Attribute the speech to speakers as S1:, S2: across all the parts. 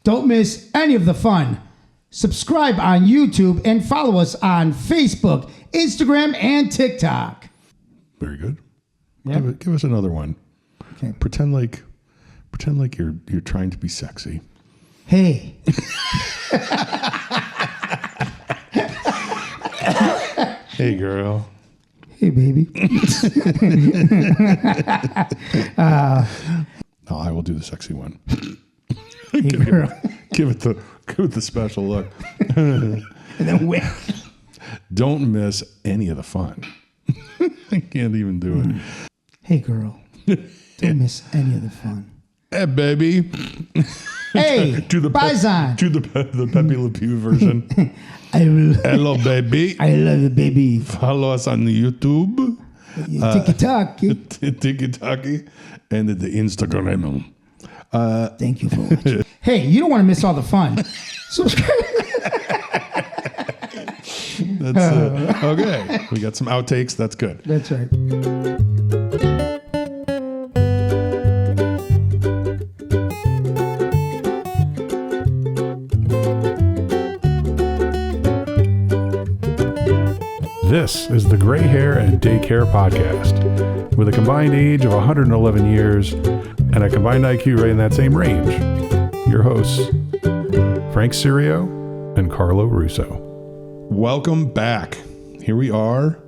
S1: Don't miss any of the fun. Subscribe on YouTube and follow us on Facebook, Instagram, and TikTok.
S2: Very good.
S1: Yep.
S2: Give us another one.
S1: Okay.
S2: Pretend like you're trying to be sexy.
S1: Hey.
S2: Hey, girl.
S1: Hey, baby.
S2: No, I will do the sexy one.
S1: Hey, girl.
S2: Give it the special look.
S1: And then wait.
S2: Don't miss any of the fun. I can't even do it.
S1: Hey, girl. Don't miss any of the fun.
S2: Hey, baby.
S1: Hey,
S2: to the
S1: Bison.
S2: To the Pepe Le Pew version. Hello, baby.
S1: I love you, baby.
S2: Follow us on the YouTube.
S1: TikTok.
S2: TikTok and the Instagram.
S1: Thank you for watching. Hey, you don't want to miss all the fun. Subscribe.
S2: That's okay. We got some outtakes. That's good.
S1: That's right.
S3: This is the Gray Hair and Daycare podcast, with a combined age of 111 years and a combined IQ right in that same range. Your hosts, Frank Sirio and Carlo Russo. Welcome back. Here we are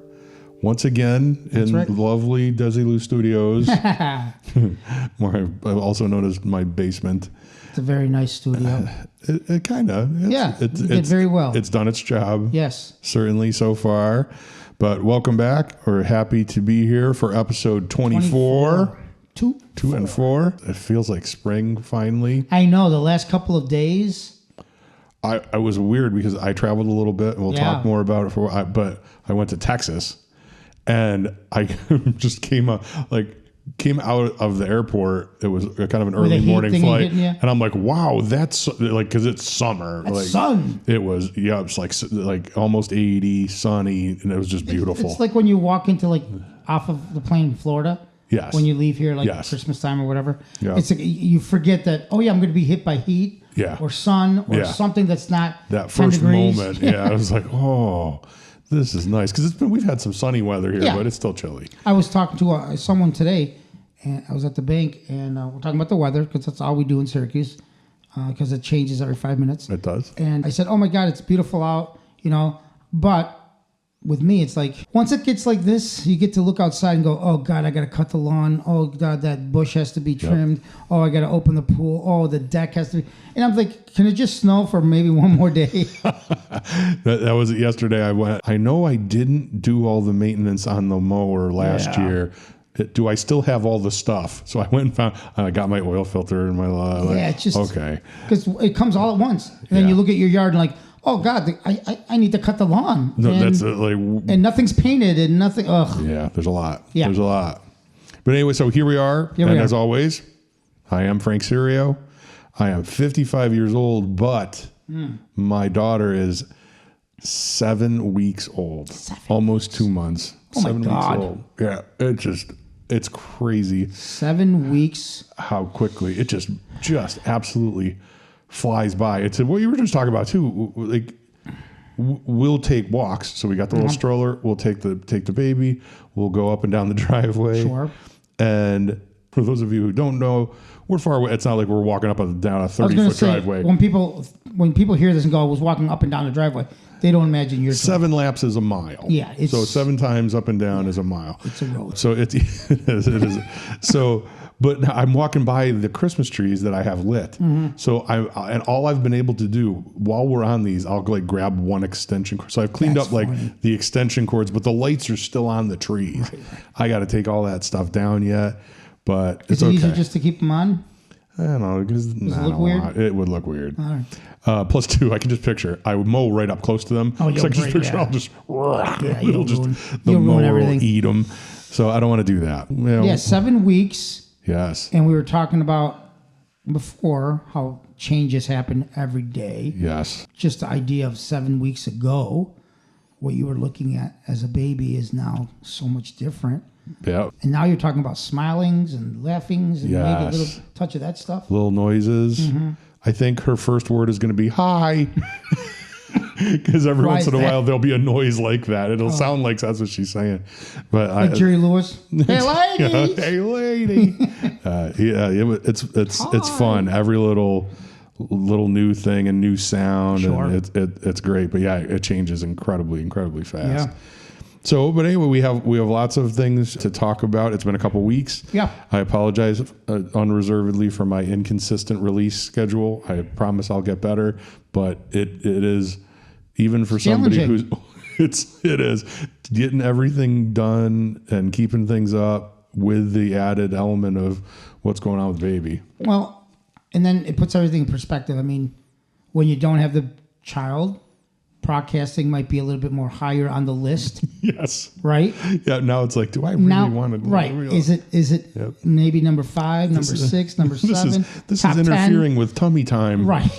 S3: once again in lovely Desilu Studios, also known as my basement.
S1: It's a very nice studio.
S2: It kind of.
S1: Yeah, it did very well.
S2: It's done its job.
S1: Yes.
S2: Certainly so far. But welcome back. We're happy to be here for episode 24.
S1: 2
S2: and 4. It feels like spring finally.
S1: I know. The last couple of days.
S2: I was weird because I traveled a little bit, and we'll talk more about it. But I went to Texas, and I just came out of the airport. It was kind of an early morning flight, and I'm like, "Wow, that's like," because it's summer.
S1: That's
S2: like
S1: sun.
S2: It was, it's like almost 80, sunny, and it was just beautiful.
S1: It's like when you walk into off of the plane in Florida.
S2: Yes.
S1: When you leave here, Christmas time or whatever.
S2: Yeah.
S1: It's like you forget that. Oh yeah, I'm going to be hit by heat.
S2: Yeah.
S1: Or sun or something that's not
S2: that
S1: 10
S2: first
S1: degrees.
S2: moment. Yeah, I was like, oh, this is nice because we've had some sunny weather here, but it's still chilly.
S1: I was talking to someone today, and I was at the bank, and we're talking about the weather because that's all we do in Syracuse because it changes every 5 minutes.
S2: It does.
S1: And I said, "Oh my God, it's beautiful out," but. With me, it's like, once it gets like this, you get to look outside and go, oh, God, I got to cut the lawn. Oh, God, that bush has to be trimmed. Yep. Oh, I got to open the pool. Oh, the deck has to be. And I'm like, can it just snow for maybe one more day?
S2: that was it yesterday. I know I didn't do all the maintenance on the mower last year. Do I still have all the stuff? So I went and I got my oil filter and my...
S1: it's just...
S2: Okay.
S1: Because it comes all at once. And then you look at your yard and oh God, I need to cut the lawn.
S2: No,
S1: and,
S2: that's
S1: and nothing's painted and nothing. Ugh.
S2: Yeah, there's a lot.
S1: Yeah.
S2: There's a lot. But anyway, so here we are. As always, I am Frank Sirio. I am 55 years old, but my daughter is 7 weeks old. Almost 2 months.
S1: Oh
S2: 7
S1: my God.
S2: weeks old. Yeah, it's crazy.
S1: 7 weeks.
S2: How quickly. It just absolutely flies by. It's what you were just talking about too. Like we'll take walks. So we got the little stroller. We'll take the baby. We'll go up and down the driveway.
S1: Sure.
S2: And for those of you who don't know, we're far away. It's not like we're walking up and down a 30-foot driveway.
S1: When people hear this and go, I was walking up and down the driveway, they don't imagine you're
S2: 7 laps is a mile.
S1: Yeah.
S2: So 7 times up and down is a mile.
S1: It's a road.
S2: So it is. So. But I'm walking by the Christmas trees that I have lit. Mm-hmm. So and all I've been able to do while we're on these, I'll grab one extension cord. So I've cleaned up the extension cords, but the lights are still on the trees. Right. I got to take all that stuff down yet, but it's okay.
S1: Is it easy just to keep them on?
S2: I don't know. Does it look weird? It would look weird.
S1: All right.
S2: Plus 2, I can just picture. I would mow right up close to them.
S1: Oh,
S2: so I can just picture. I'll just.
S1: You'll ruin everything.
S2: Will eat them. So I don't want to do that.
S1: 7 weeks.
S2: Yes.
S1: And we were talking about before how changes happen every day.
S2: Yes.
S1: Just the idea of 7 weeks ago, what you were looking at as a baby is now so much different.
S2: Yeah.
S1: And now you're talking about smilings and laughings and maybe a little touch of that stuff.
S2: Little noises. Mm-hmm. I think her first word is going to be hi. Because every
S1: Why
S2: once
S1: is
S2: in a
S1: that?
S2: while there'll be a noise like that. It'll sound like that's what she's saying. But
S1: Like Jerry Lewis. Hey, lady.
S2: hey, lady. It's fun. Every little new thing and new sound,
S1: Sure.
S2: and it's great. But yeah, it changes incredibly fast.
S1: Yeah.
S2: So, but anyway, we have lots of things to talk about. It's been a couple weeks.
S1: Yeah.
S2: I apologize unreservedly for my inconsistent release schedule. I promise I'll get better, but it is even for somebody who's it is getting everything done and keeping things up with the added element of what's going on with baby.
S1: Well, and then it puts everything in perspective. I mean, when you don't have the child, broadcasting might be a little bit more higher on the list,
S2: Yes.
S1: right?
S2: Yeah. Now it's like, do I really want to?
S1: Right. Is it
S2: Yep.
S1: maybe number 5, number 6, number 7?
S2: This
S1: top
S2: is interfering
S1: 10?
S2: with tummy time.
S1: Right.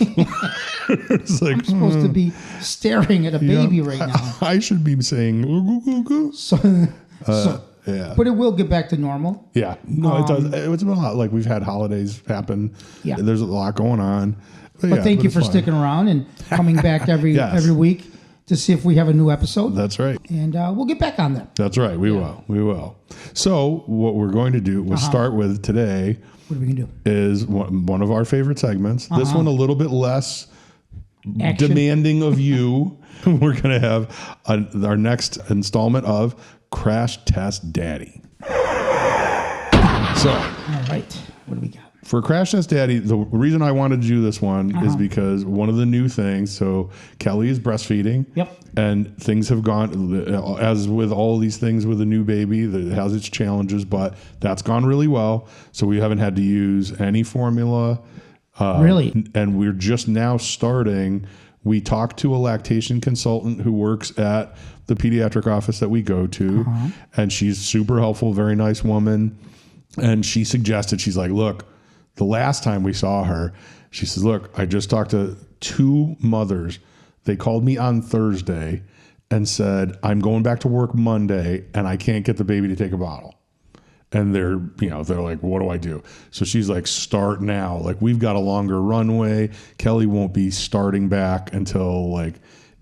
S2: It's like,
S1: I'm supposed to be staring at a baby right now.
S2: I should be saying, "Ooh, ooh, ooh, ooh."
S1: So,
S2: Yeah.
S1: but it will get back to normal.
S2: Yeah. No, it does. It's been a lot. Like we've had holidays happen.
S1: Yeah.
S2: There's a lot going on.
S1: But thank you for sticking around and coming back every week to see if we have a new episode.
S2: That's right.
S1: And we'll get back on that.
S2: That's right. We will. So what we're going to do was start with today
S1: What are we going to do?
S2: is one of our favorite segments. This one a little bit less
S1: Action.
S2: demanding of you. We're going to have our next installment of Crash Test Daddy. So,
S1: All right. What do we got?
S2: for Crash Test Daddy, the reason I wanted to do this one is because one of the new things, so Kelly is breastfeeding.
S1: Yep.
S2: And things have gone, as with all these things with a new baby, that has its challenges, but that's gone really well. So we haven't had to use any formula.
S1: Really?
S2: And we're just now starting. We talked to a lactation consultant who works at the pediatric office that we go to, and she's super helpful, very nice woman. And she suggested, she's like, look, the last time we saw her, she says, look, I just talked to 2 mothers. They called me on Thursday and said, I'm going back to work Monday and I can't get the baby to take a bottle. And they're like, what do I do? So she's like, start now. Like, we've got a longer runway. Kelly won't be starting back until like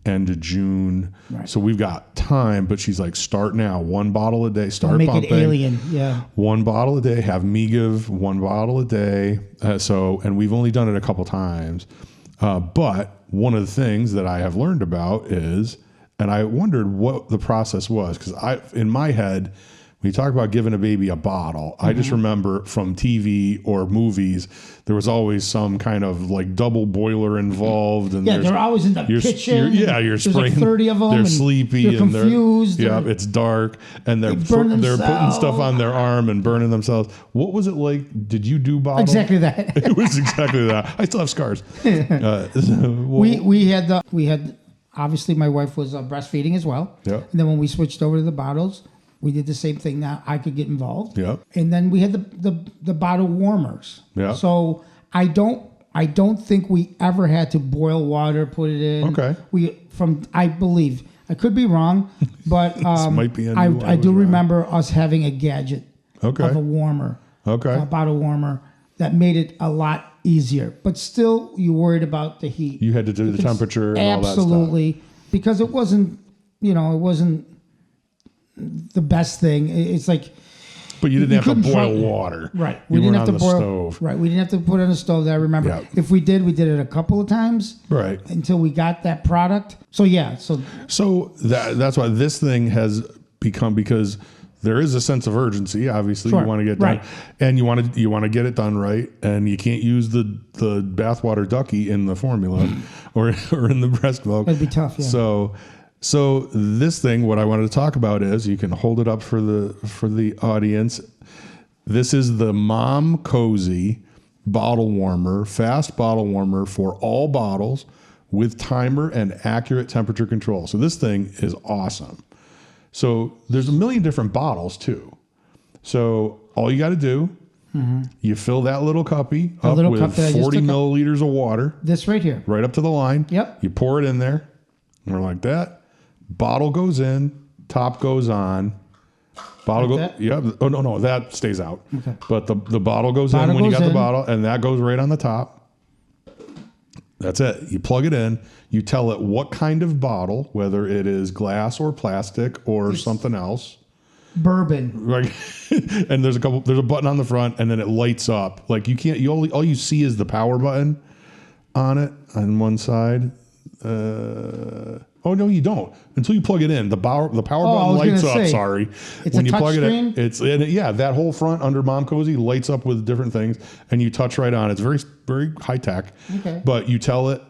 S2: end of June. Right. So we've got time, but she's like, start now. 1 bottle a day. Start
S1: Make
S2: pumping.
S1: it alien. Yeah.
S2: 1 bottle a day. Have me give 1 bottle a day. And we've only done it a couple times. But one of the things that I have learned about is, and I wondered what the process was, because in my head, when you talk about giving a baby a bottle, I just remember from TV or movies, there was always some kind of like double boiler involved. And
S1: Yeah, they're always in the kitchen.
S2: You're spraying.
S1: There's like 30 of them.
S2: They're
S1: and
S2: sleepy
S1: they're
S2: and
S1: confused.
S2: it's dark, and they're
S1: burn
S2: putting
S1: themselves.
S2: stuff on their arm and burning themselves. What was it like? Did you do bottle?
S1: Exactly that.
S2: It was exactly that. I still have scars.
S1: We had obviously my wife was breastfeeding as well.
S2: Yeah.
S1: And then when we switched over to the bottles, we did the same thing. Now I could get involved.
S2: Yeah.
S1: And then we had the bottle warmers.
S2: Yeah.
S1: So I don't think we ever had to boil water, put it in.
S2: Okay.
S1: I believe, I could be wrong, but
S2: might be
S1: I do remember us having a gadget
S2: Okay.
S1: of a warmer.
S2: Okay.
S1: A bottle warmer that made it a lot easier. But still, you worried about the heat.
S2: You had to do the temperature and all that stuff.
S1: Absolutely. Because it wasn't the best thing. It's like,
S2: But you didn't have to
S1: couldn't
S2: boil
S1: try-
S2: water.
S1: right.
S2: You
S1: We didn't
S2: weren't
S1: have to
S2: on the
S1: boil.
S2: stove.
S1: Right. We didn't have to put it on the stove. That I remember.
S2: Yeah.
S1: If we did it a couple of times.
S2: Right.
S1: Until we got that product. So yeah.
S2: So that's why this thing has become, because there is a sense of urgency. Obviously,
S1: Sure.
S2: you want to get done,
S1: Right.
S2: and you want to get it done right, and you can't use the bathwater ducky in the formula or in the breast milk.
S1: That'd be tough. Yeah.
S2: So this thing, what I wanted to talk about is, you can hold it up for the audience. This is the Mom Cozy bottle warmer, fast bottle warmer for all bottles with timer and accurate temperature control. So this thing is awesome. So there's a million different bottles too. So all you got to do, you fill that little cuppy up
S1: little
S2: with
S1: cup that I just
S2: 40
S1: took up.
S2: milliliters of water,
S1: This right here.
S2: right up to the line.
S1: Yep.
S2: You pour it in there, and we're like that. Bottle goes in, top goes on. Bottle
S1: Like
S2: goes. Yeah. Oh no, that stays out.
S1: Okay.
S2: But the bottle goes
S1: Bottle
S2: in when you
S1: goes
S2: got the
S1: in.
S2: bottle, and that goes right on the top. That's it. You plug it in. You tell it what kind of bottle, whether it is glass or plastic or something else.
S1: Bourbon.
S2: Right. And there's a button on the front, and then it lights up. Like all you see is the power button on it on one side. Oh no, you don't until you plug it in. The power button lights up. Sorry,
S1: it's
S2: when
S1: a
S2: you
S1: touch
S2: plug
S1: screen?
S2: it in. That whole front under Mom Cozy lights up with different things, and you touch right on. It's very very high tech.
S1: Okay.
S2: But you tell it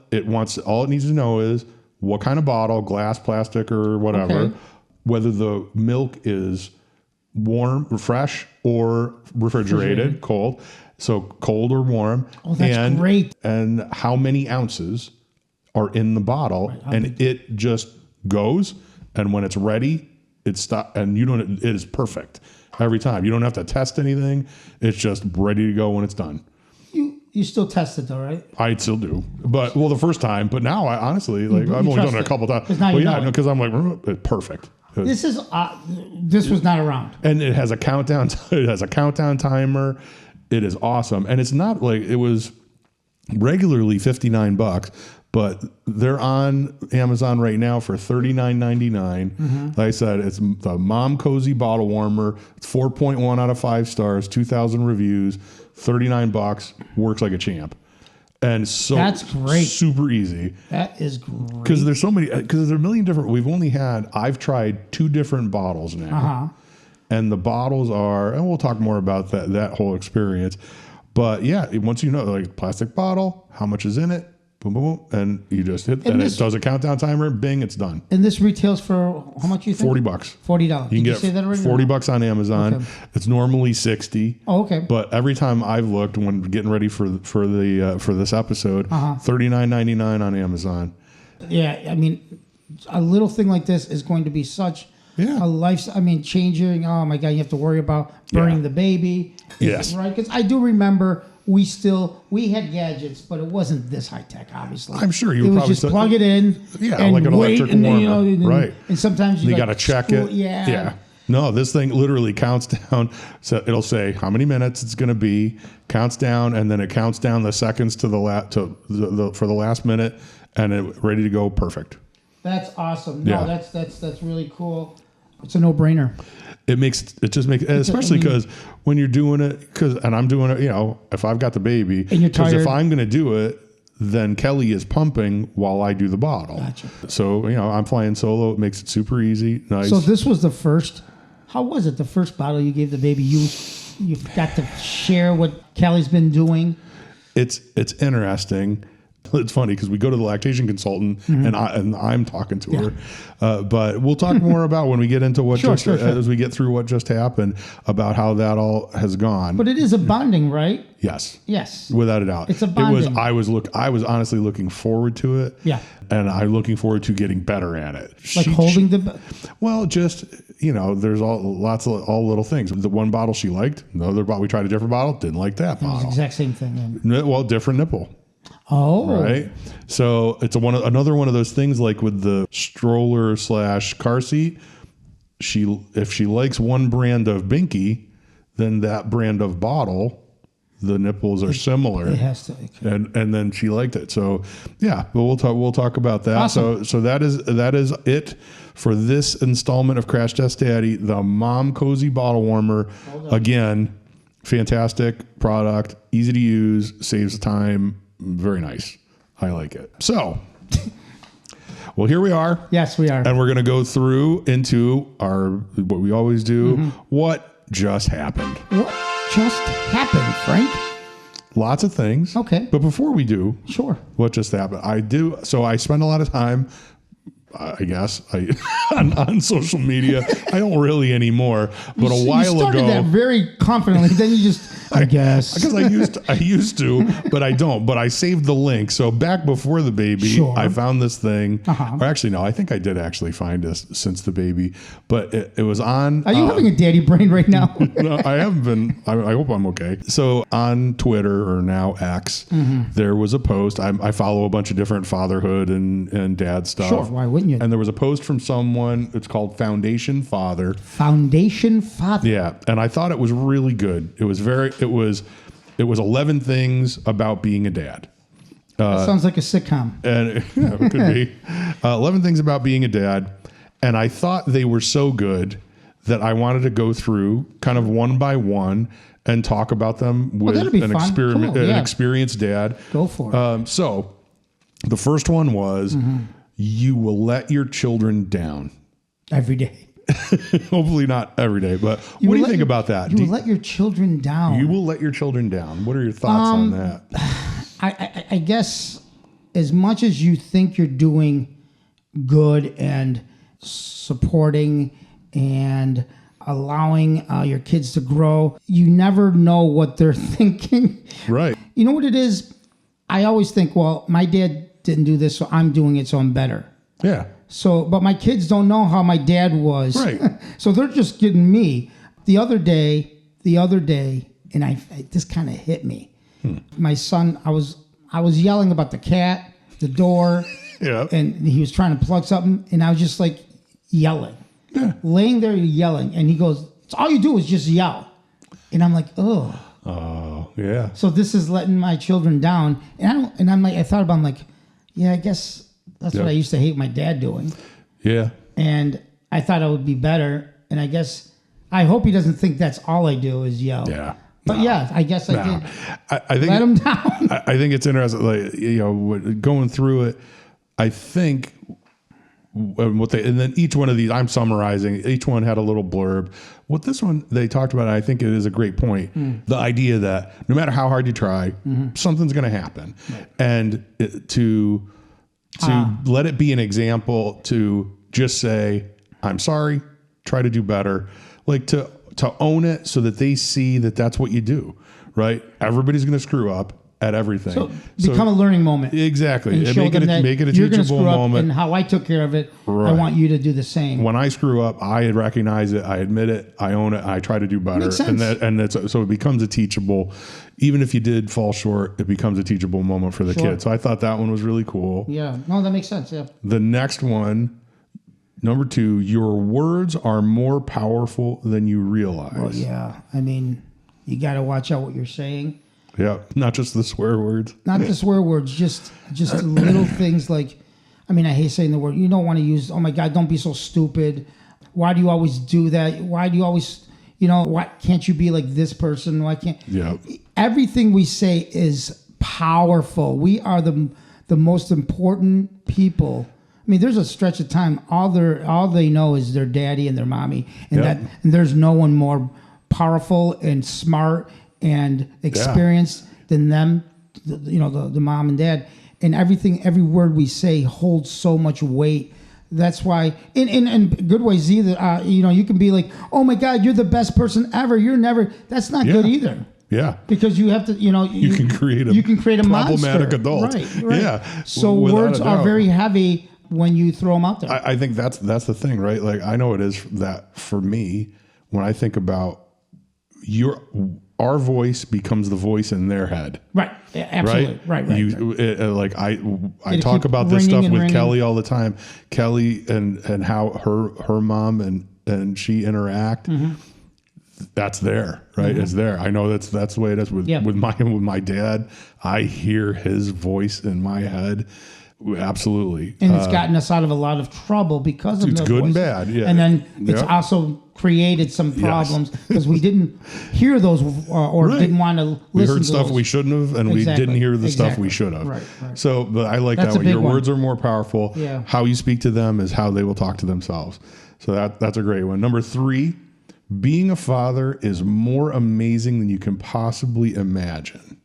S2: all it needs to know is what kind of bottle, glass, plastic, or whatever.
S1: Okay.
S2: Whether the milk is warm, fresh, or refrigerated, cold. So cold or warm.
S1: Oh, that's great.
S2: And how many ounces are in the bottle, and it just goes, and when it's ready, it stops, and it is perfect every time. You don't have to test anything. It's just ready to go when it's done.
S1: You still test it though, right?
S2: I still do, but the first time. But now, I honestly I've only done it a couple times. Because I'm like, perfect.
S1: This was not around,
S2: and it has a countdown. It has a countdown timer. It is awesome, and it's not like it was regularly $59. But they're on Amazon right now for $39.99. Like I said, it's the Mom Cozy bottle warmer. It's 4.1 out of 5 stars, 2,000 reviews, $39. Works like a champ. And so
S1: that's great.
S2: Super easy.
S1: That is great.
S2: Because there's so many. Because there's a million different. I've tried 2 different bottles now, and the bottles are. And we'll talk more about that whole experience. But yeah, once you know, like plastic bottle, how much is in it. Boom, boom, boom, and you just hit, and it does a countdown timer. Bing, it's done.
S1: And this retails for how much? You think?
S2: $40.
S1: $40.
S2: You can get $40 on Amazon. Okay. It's normally $60.
S1: Oh, okay.
S2: But every time I've looked when getting ready for this episode, $39.99 on Amazon.
S1: Yeah, I mean, a little thing like this is going to be such a life. I mean, changing. Oh my God, you have to worry about burning the baby.
S2: Yes,
S1: right. Because I do remember. We had gadgets, but it wasn't this high tech, obviously.
S2: I'm sure you
S1: would
S2: probably
S1: just plug it in, and
S2: like an electric warmer, right?
S1: And sometimes you
S2: got to check it. Yeah. No, this thing literally counts down. So it'll say how many minutes it's going to be, counts down, and then it counts down the seconds to for the last minute, and it's ready to go. Perfect.
S1: That's awesome. No, that's really cool. It's a no-brainer. Especially because when you're doing it, and I'm doing it, if I've got the baby, and you're tired.
S2: Because if I'm going to do it, then Kelly is pumping while I do the bottle.
S1: Gotcha.
S2: So, I'm flying solo. It makes it super easy. Nice.
S1: So this was the first, how was it? The first bottle you gave the baby, you got to share what Kelly's been doing.
S2: It's interesting. It's funny because we go to the lactation consultant and I'm talking to her, but we'll talk more about when we get into what as we get through what just happened about how that all has gone.
S1: But it is a bonding, right?
S2: Yes, without a doubt.
S1: It's a bonding.
S2: I was honestly looking forward to it.
S1: Yeah,
S2: and I'm looking forward to getting better at it.
S1: Holding the.
S2: Well, just there's all little things. The one bottle she liked, the other bottle we tried a different bottle, didn't like that bottle.
S1: It was the exact same thing.
S2: Well, different nipple.
S1: Oh,
S2: right. So it's another one of those things like with the stroller / car seat. If she likes one brand of Binky, then that brand of bottle, the nipples are similar.
S1: It has to.
S2: And then she liked it. So yeah, but we'll talk about that.
S1: Awesome.
S2: So that is it for this installment of Crash Test Daddy, the Mom Cozy bottle warmer. Again, fantastic product, easy to use, saves time. Very nice. I like it. So, well, here we are.
S1: Yes, we are.
S2: And we're going to go through into what we always do. What just happened?
S1: What just happened, Frank?
S2: Lots of things.
S1: Okay.
S2: But before we do,
S1: sure.
S2: What just happened? I spend a lot of time, I guess, on social media. I don't really anymore, but a while ago. You started
S1: that very confidently. Then you just, I guess.
S2: Because I used to, but I don't. But I saved the link. So back before the baby, I found this thing. Or actually, no, I think I did actually find this since the baby. But it was on.
S1: Are you having a daddy brain right now?
S2: No, I haven't been. I hope I'm okay. So on Twitter, or now X, there was a post. I follow a bunch of different fatherhood and dad stuff.
S1: Sure, why wouldn't you?
S2: And there was a post from someone. It's called Foundation Father.
S1: Foundation Father.
S2: Yeah, and I thought it was really good. It was 11 things about being a dad.
S1: That sounds like a sitcom.
S2: And yeah, it could be 11 things about being a dad. And I thought they were so good that I wanted to go through kind of one by one and talk about them with an experienced dad.
S1: Go for it.
S2: So the first one was you will let your children down.
S1: Every day.
S2: Hopefully not every day, but what do you think about that?
S1: You will let your children down.
S2: You will let your children down. What are your thoughts on that?
S1: I guess as much as you think you're doing good and supporting and allowing your kids to grow, you never know what they're thinking.
S2: Right.
S1: You know what it is? I always think, well, my dad didn't do this, so I'm doing it, so I'm better.
S2: Yeah.
S1: So, but my kids don't know how my dad was.
S2: Right.
S1: So they're just getting me. The other day, and this kind of hit me. My son, I was yelling about the cat, the door, and he was trying to plug something, and I was just like yelling, laying there yelling, and he goes, "All you do is just yell," and I'm like, "Oh,
S2: yeah."
S1: So this is letting my children down, and I thought about, I'm like, yeah, I guess that's what I used to hate my dad doing.
S2: Yeah.
S1: And I thought I would be better, and I hope he doesn't think that's all I do is yell.
S2: Yeah.
S1: But yeah, I guess I did.
S2: I think
S1: let him down.
S2: I think it's interesting, like, going through it. I think and then each one of these, I'm summarizing. Each one had a little blurb. What this one they talked about, I think it is a great point. The idea that no matter how hard you try, something's going to happen, and to let it be an example. To just say, "I'm sorry. Try to do better." Like to own it so that they see that that's what you do, right? Everybody's going to screw up at everything.
S1: So become a learning moment.
S2: Exactly.
S1: And
S2: make it a teachable moment.
S1: And how I took care of it, right. I want you to do the same.
S2: When I screw up, I recognize it, I admit it, I own it, I try to do better.
S1: Makes sense.
S2: So it becomes a teachable, even if you did fall short, it becomes a teachable moment for the kid. So I thought that one was really cool.
S1: Yeah. No, that makes sense. Yeah.
S2: The next one, number 2, your words are more powerful than you realize.
S1: Well, yeah. I mean, you got to watch out what you're saying.
S2: Yeah, not just the swear words.
S1: Not the swear words, just little things like, I mean, I hate saying the word. You don't want to use, "Oh my God, don't be so stupid. Why do you always do that? Why do you always, why can't you be like this person? Why can't?"
S2: Yeah.
S1: Everything we say is powerful. We are the most important people. I mean, there's a stretch of time, all they know is their daddy and their mommy, and and there's no one more powerful and smart and experienced than them, the mom and dad. And every word we say holds so much weight. That's why, in good ways either, you can be like, "Oh my God, you're the best person ever. You're never," that's not good either.
S2: Yeah.
S1: Because you have to, you can create a
S2: problematic
S1: monster.
S2: adult.
S1: Right.
S2: Yeah.
S1: So words are very heavy when you throw them out there.
S2: I think that's the thing, right? Like, I know it is that for me, when I think about our voice becomes the voice in their head.
S1: Right. Absolutely. Right.
S2: I talk about this stuff with Kelly all the time. Kelly and how her mom and she interact. That's there, right? It's there. I know that's the way it is with my dad. I hear his voice in my head. Absolutely.
S1: And it's gotten us out of a lot of trouble because of
S2: it's good and bad. Yeah.
S1: And then it's also created some problems because we didn't hear those or didn't want to listen to those.
S2: We heard stuff we shouldn't have, and we didn't hear the stuff we should have.
S1: Right.
S2: So, but I like that one. Your words are more powerful.
S1: Yeah.
S2: How you speak to them is how they will talk to themselves. So that's a great one. Number 3, being a father is more amazing than you can possibly imagine.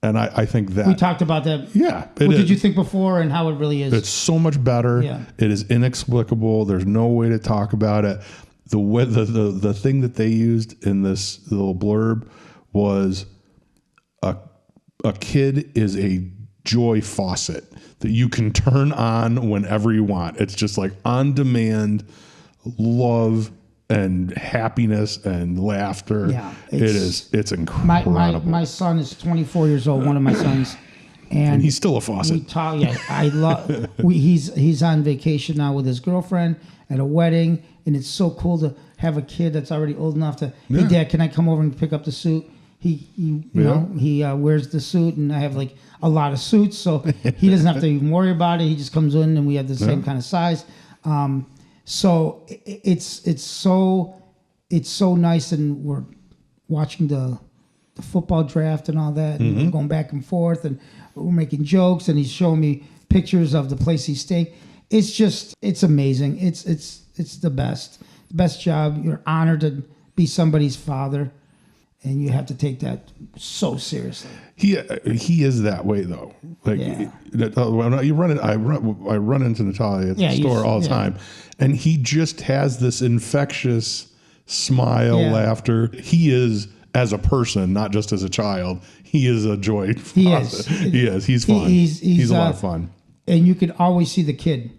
S2: And I think that...
S1: We talked about that.
S2: Yeah.
S1: What did you think before and how it really is?
S2: It's so much better.
S1: Yeah.
S2: It is inexplicable. There's no way to talk about it. The thing that they used in this little blurb was a kid is a joy faucet that you can turn on whenever you want. It's just like on-demand love and happiness and laughter.
S1: Yeah,
S2: it's incredible.
S1: My son is 24 years old, one of my sons. And
S2: he's still a faucet.
S1: We talk, I love. He's on vacation now with his girlfriend at a wedding, and it's so cool to have a kid that's already old enough to. Hey, Dad, can I come over and pick up the suit? you know, he wears the suit, and I have like a lot of suits, so he doesn't have to even worry about it. He just comes in, and we have the same kind of size. So it's so nice, and we're watching the football draft and all that, and we're going back and forth, and we're making jokes, and he's showing me pictures of the place he's staying. It's amazing. It's the best job. You're honored to be somebody's father, and you have to take that so seriously.
S2: He is that way though. Like when I run into Natalia at the store all the time, and he just has this infectious smile, laughter. He is, as a person, not just as a child. He is a joy. He is. He's fun. He's a lot of fun.
S1: And you could always see the kid.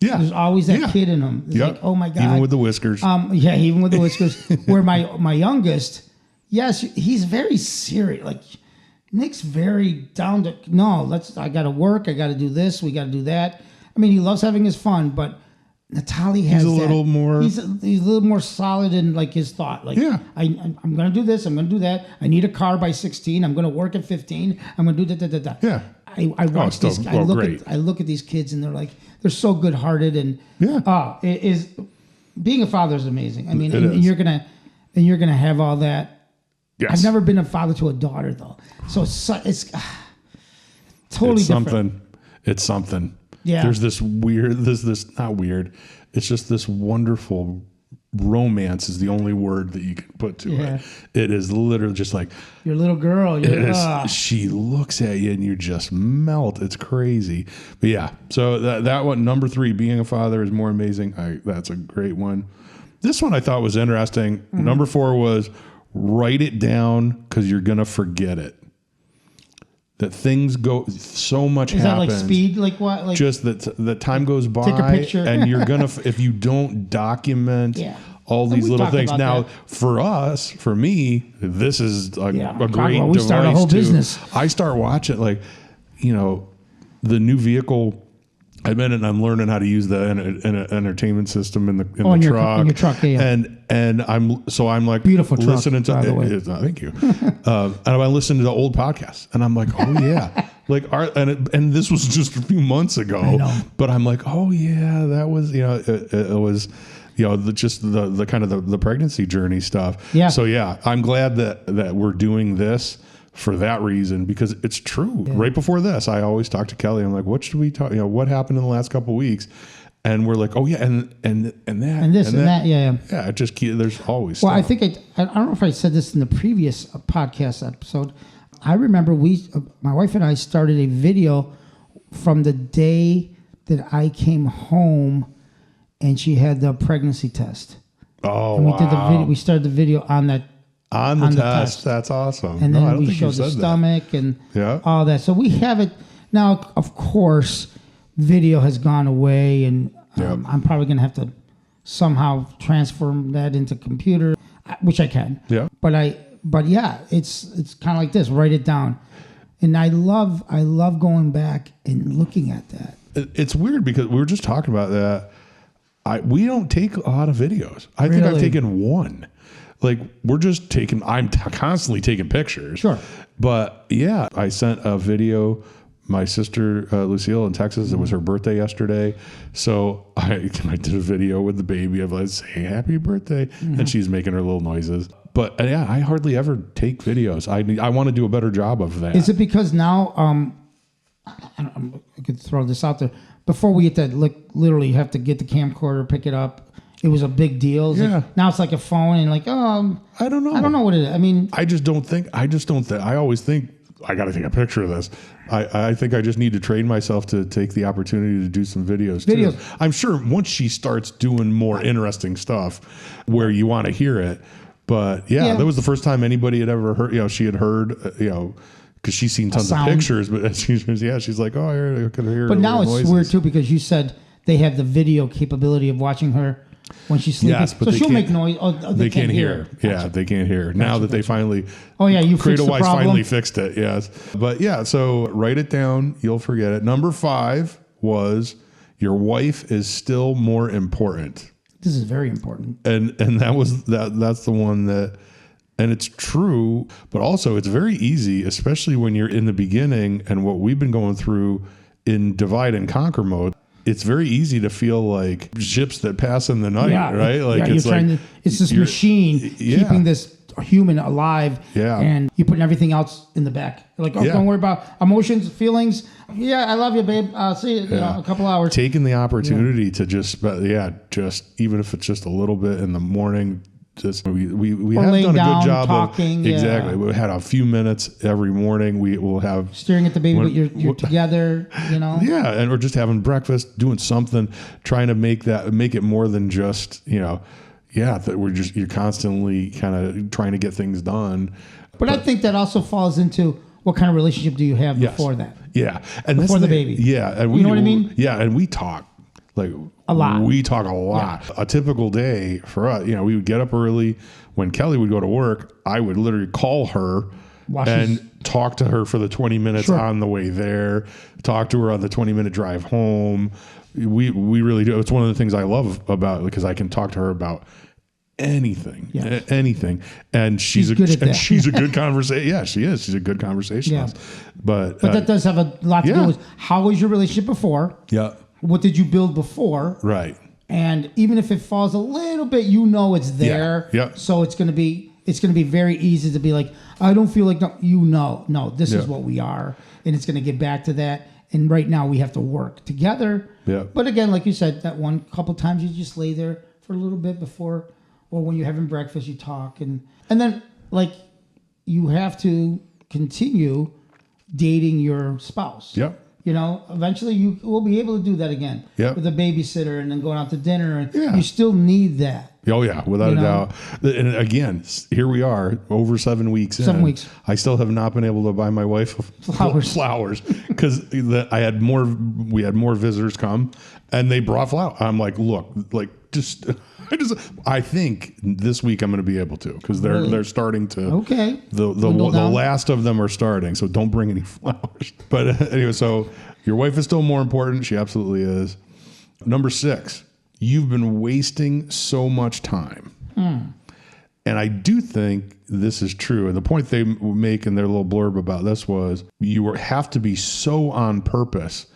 S2: Yeah.
S1: There's always that kid in him. It's like, oh my God.
S2: Even with the whiskers.
S1: Even with the whiskers. Where my youngest, yes, he's very serious. Like, Nick's very down to, I got to work. I got to do this. We got to do that. I mean, he loves having his fun, but Natalie has
S2: he's a
S1: little more solid in like his thought. Like, I'm going to do this. I'm going to do that. I need a car by 16. I'm going to work at 15. I'm going to do that.
S2: Yeah.
S1: I watch this. I look at these kids, and they're so good hearted, and it is being a father is amazing. I mean, and you're gonna have all that.
S2: Yes.
S1: I've never been a father to a daughter though, so it's totally different.
S2: It's something.
S1: Yeah.
S2: There's this not weird. It's just this wonderful romance is the only word that you can put to it. It is literally just like
S1: your little girl.
S2: She looks at you and you just melt. It's crazy. But yeah, so that one, number 3, being a father is more amazing. That's a great one. This one I thought was interesting. Mm-hmm. Number 4 was write it down because you're gonna forget it. That things go so much happens. Is that like
S1: speed? Like what? Like
S2: just that the time goes by.
S1: Take a picture.
S2: And you're gonna if you don't document all these little things. Now, for me, this is a great device. We start a whole business. I start watching the new vehicle. I'm in it and I'm learning how to use the entertainment system in the truck.
S1: In your truck,
S2: And I'm like
S1: beautiful truck,
S2: listening to
S1: by the way.
S2: Thank you. And I listen to the old podcasts, and I'm like, oh yeah, like and this was just a few months ago.
S1: I know.
S2: But I'm like, oh yeah, that was it was the kind of the pregnancy journey stuff.
S1: Yeah.
S2: So yeah, I'm glad that we're doing this for that reason, because it's true. Right before this, I always talk to Kelly. I'm like, what should we talk? What happened in the last couple of weeks? And we're like, oh yeah, and that and that. Yeah. It just there's always.
S1: Well,
S2: stuff.
S1: I don't know if I said this in the previous podcast episode. I remember my wife and I started a video from the day that I came home, and she had the pregnancy test.
S2: Oh,
S1: and we did the video. We started the video on that.
S2: On the test. That's awesome.
S1: And then we showed the stomach and all that. So we have it now. Of course, video has gone away, and I'm probably going to have to somehow transform that into computer, which I can.
S2: Yeah.
S1: But yeah, it's kind of like this. Write it down, and I love going back and looking at that.
S2: It's weird because we were just talking about that. We don't take a lot of videos. I think I've taken one. Like I'm constantly taking pictures.
S1: Sure.
S2: But yeah, I sent a video. My sister, Lucille in Texas, it was her birthday yesterday. So I did a video with the baby of like saying happy birthday. Mm-hmm. And she's making her little noises. But yeah, I hardly ever take videos. I want to do a better job of that.
S1: Is it because now, I could throw this out there. Before we get that, literally you have to get the camcorder, pick it up. It was a big deal. Now it's like a phone and I don't know. I don't know what it is. I mean,
S2: I always think I got to take a picture of this. I think I just need to train myself to take the opportunity to do some videos too. I'm sure once she starts doing more interesting stuff where you want to hear it. But that was the first time anybody had ever heard, she had heard, because she's seen tons of pictures, but she's like, oh, I could hear.
S1: But now it's
S2: noises.
S1: weird too, because you said they have the video capability of watching her when she's sleeping.
S2: Yes, but
S1: so she'll make noise. Oh, they can't hear.
S2: Yeah, they can't hear. Now that they finally...
S1: you fixed the problem.
S2: finally fixed it, yes. But so write it down. You'll forget it. Number 5 was your wife is still more important.
S1: This is very important.
S2: And that's the one that And it's true, but also it's very easy, especially when you're in the beginning and what we've been going through in divide and conquer mode. It's very easy to feel like ships that pass in the night, right? Like
S1: it's it's this machine keeping this human alive, and you're putting everything else in the back. Like, don't worry about emotions, feelings. Yeah, I love you, babe. I'll see you in a couple hours.
S2: Taking the opportunity to just even if it's just a little bit in the morning. Just we have done a good job
S1: talking,
S2: of exactly. We had a few minutes every morning. We will have
S1: staring at the baby, but you're together,
S2: and we're just having breakfast, doing something, trying to make it more than just that you're constantly kind of trying to get things done.
S1: But I think that also falls into what kind of relationship do you have before that?
S2: Yeah, and
S1: before the baby.
S2: Yeah, and
S1: you know what I mean?
S2: Yeah, and we talk. Like
S1: a lot.
S2: We talk a lot. Yeah. A typical day for us, we would get up early. When Kelly would go to work, I would literally call her and talk to her for the 20 minutes on the way there, talk to her on the 20-minute drive home. We really do. It's one of the things I love about it because I can talk to her about anything. And she's a good conversation. Yeah, she is. She's a good conversationalist. But
S1: that does have a lot to do with how was your relationship before?
S2: Yeah.
S1: What did you build before?
S2: Right.
S1: And even if it falls a little bit, it's there.
S2: Yeah.
S1: So it's going to be very easy to be like, I don't feel like this is what we are, and it's going to get back to that. And right now we have to work together.
S2: Yeah.
S1: But again, like you said, that one couple times you just lay there for a little bit before, or when you're having breakfast, you talk, and then like you have to continue dating your spouse.
S2: Yep.
S1: Eventually you will be able to do that again with a babysitter and then going out to dinner. And you still need that.
S2: Oh, yeah, without a doubt. And again, here we are, over 7 weeks in.
S1: 7 weeks.
S2: I still have not been able to buy my wife flowers because we had more visitors come and they brought flowers. I'm like, look, I think this week I'm going to be able to because they're starting to.
S1: Okay.
S2: The last of them are starting, so don't bring any flowers. But anyway, so your wife is still more important. She absolutely is. Number 6, you've been wasting so much time. And I do think this is true. And the point they make in their little blurb about this was you have to be so on purpose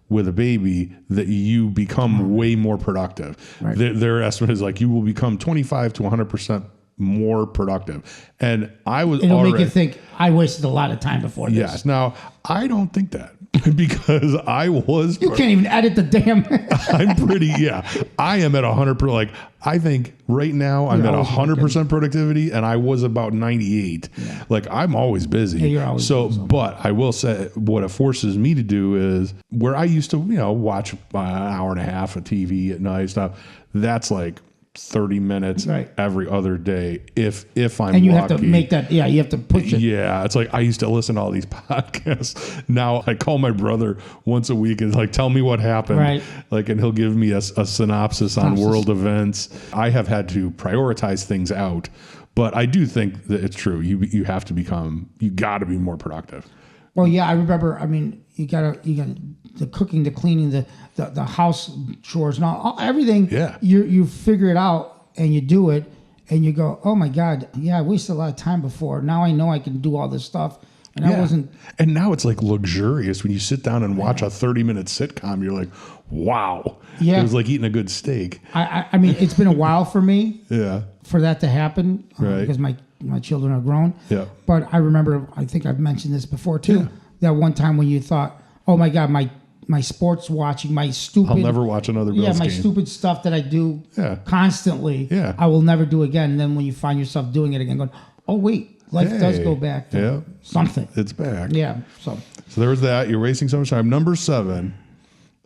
S2: with a baby that you become way more productive. Right. Their estimate is like you will become 25 to 100% more productive. And it'll
S1: make you think I wasted a lot of time before this.
S2: Yes. Now, I don't think that because I was.
S1: You can't even edit the damn.
S2: I'm pretty. Yeah. I am at 100%. Like, I think right now I'm at 100% productivity and I was about 98. Yeah. Like, I'm always busy.
S1: Yeah, you're always busy.
S2: But I will say what it forces me to do is where I used to, watch an hour and a half of TV at night stuff. That's like 30 minutes every other day if I'm
S1: and you
S2: lucky.
S1: Have to make that you have to push it.
S2: Yeah, it's like I used to listen to all these podcasts. Now I call my brother once a week and like tell me what happened, right? Like, and he'll give me a synopsis on world events. I have had to prioritize things out, but I do think that it's true. You got to be more productive.
S1: Well, yeah, I remember. I mean, you got the cooking, the cleaning, the house chores, and everything. Yeah, you figure it out and you do it, and you go, oh my God, yeah, I wasted a lot of time before. Now I know I can do all this stuff, and I wasn't.
S2: And now it's like luxurious when you sit down and watch a 30-minute sitcom. You're like, wow, it was like eating a good steak.
S1: I mean, it's been a while for me.
S2: Yeah, for
S1: that to happen because my children are grown.
S2: Yeah.
S1: But I remember, I think I've mentioned this before too, that one time when you thought, oh my God, my sports watching, my stupid...
S2: I'll never watch another Bills game.
S1: Stupid stuff that I do constantly, I will never do again. And then when you find yourself doing it again, going, oh wait, life does go back to something.
S2: It's back.
S1: Yeah. So
S2: there was that. You're wasting so much time. Number 7,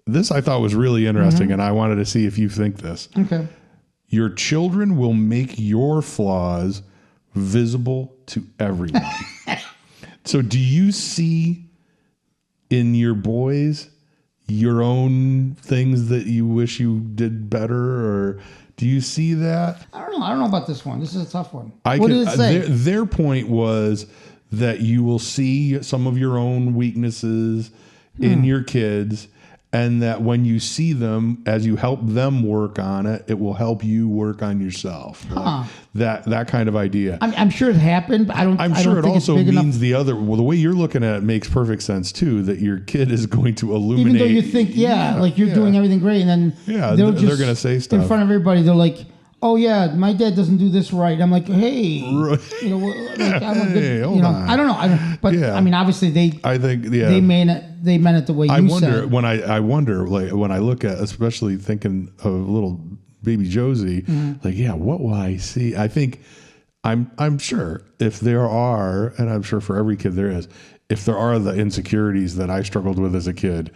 S2: this I thought was really interesting, and I wanted to see if you think this.
S1: Okay.
S2: Your children will make your flaws visible to everyone. So do you see in your boys your own things that you wish you did better, or do you see that?
S1: I don't know about this one. This is a tough one. What did it say?
S2: Their point was that you will see some of your own weaknesses in your kids, And that when you see them, as you help them work on it, it will help you work on yourself. Like that kind of idea.
S1: I'm sure it happened, but
S2: I'm sure it also means the way you're looking at it makes perfect sense too, that your kid is going to illuminate.
S1: Even though you think, like you're doing everything great, and then
S2: they're going to say stuff
S1: in front of everybody. They're like, "Oh yeah, my dad doesn't do this right." I'm like, "Hey,
S2: right.
S1: you know, like, I'm a good,
S2: Hey, hold
S1: you know,
S2: on.
S1: I don't know, but I mean, obviously
S2: I think
S1: they meant it the way you said.
S2: I wonder like when I look at, especially thinking of little baby Josie, like what will I see? I think I'm sure if there are, and I'm sure for every kid there is, if there are the insecurities that I struggled with as a kid,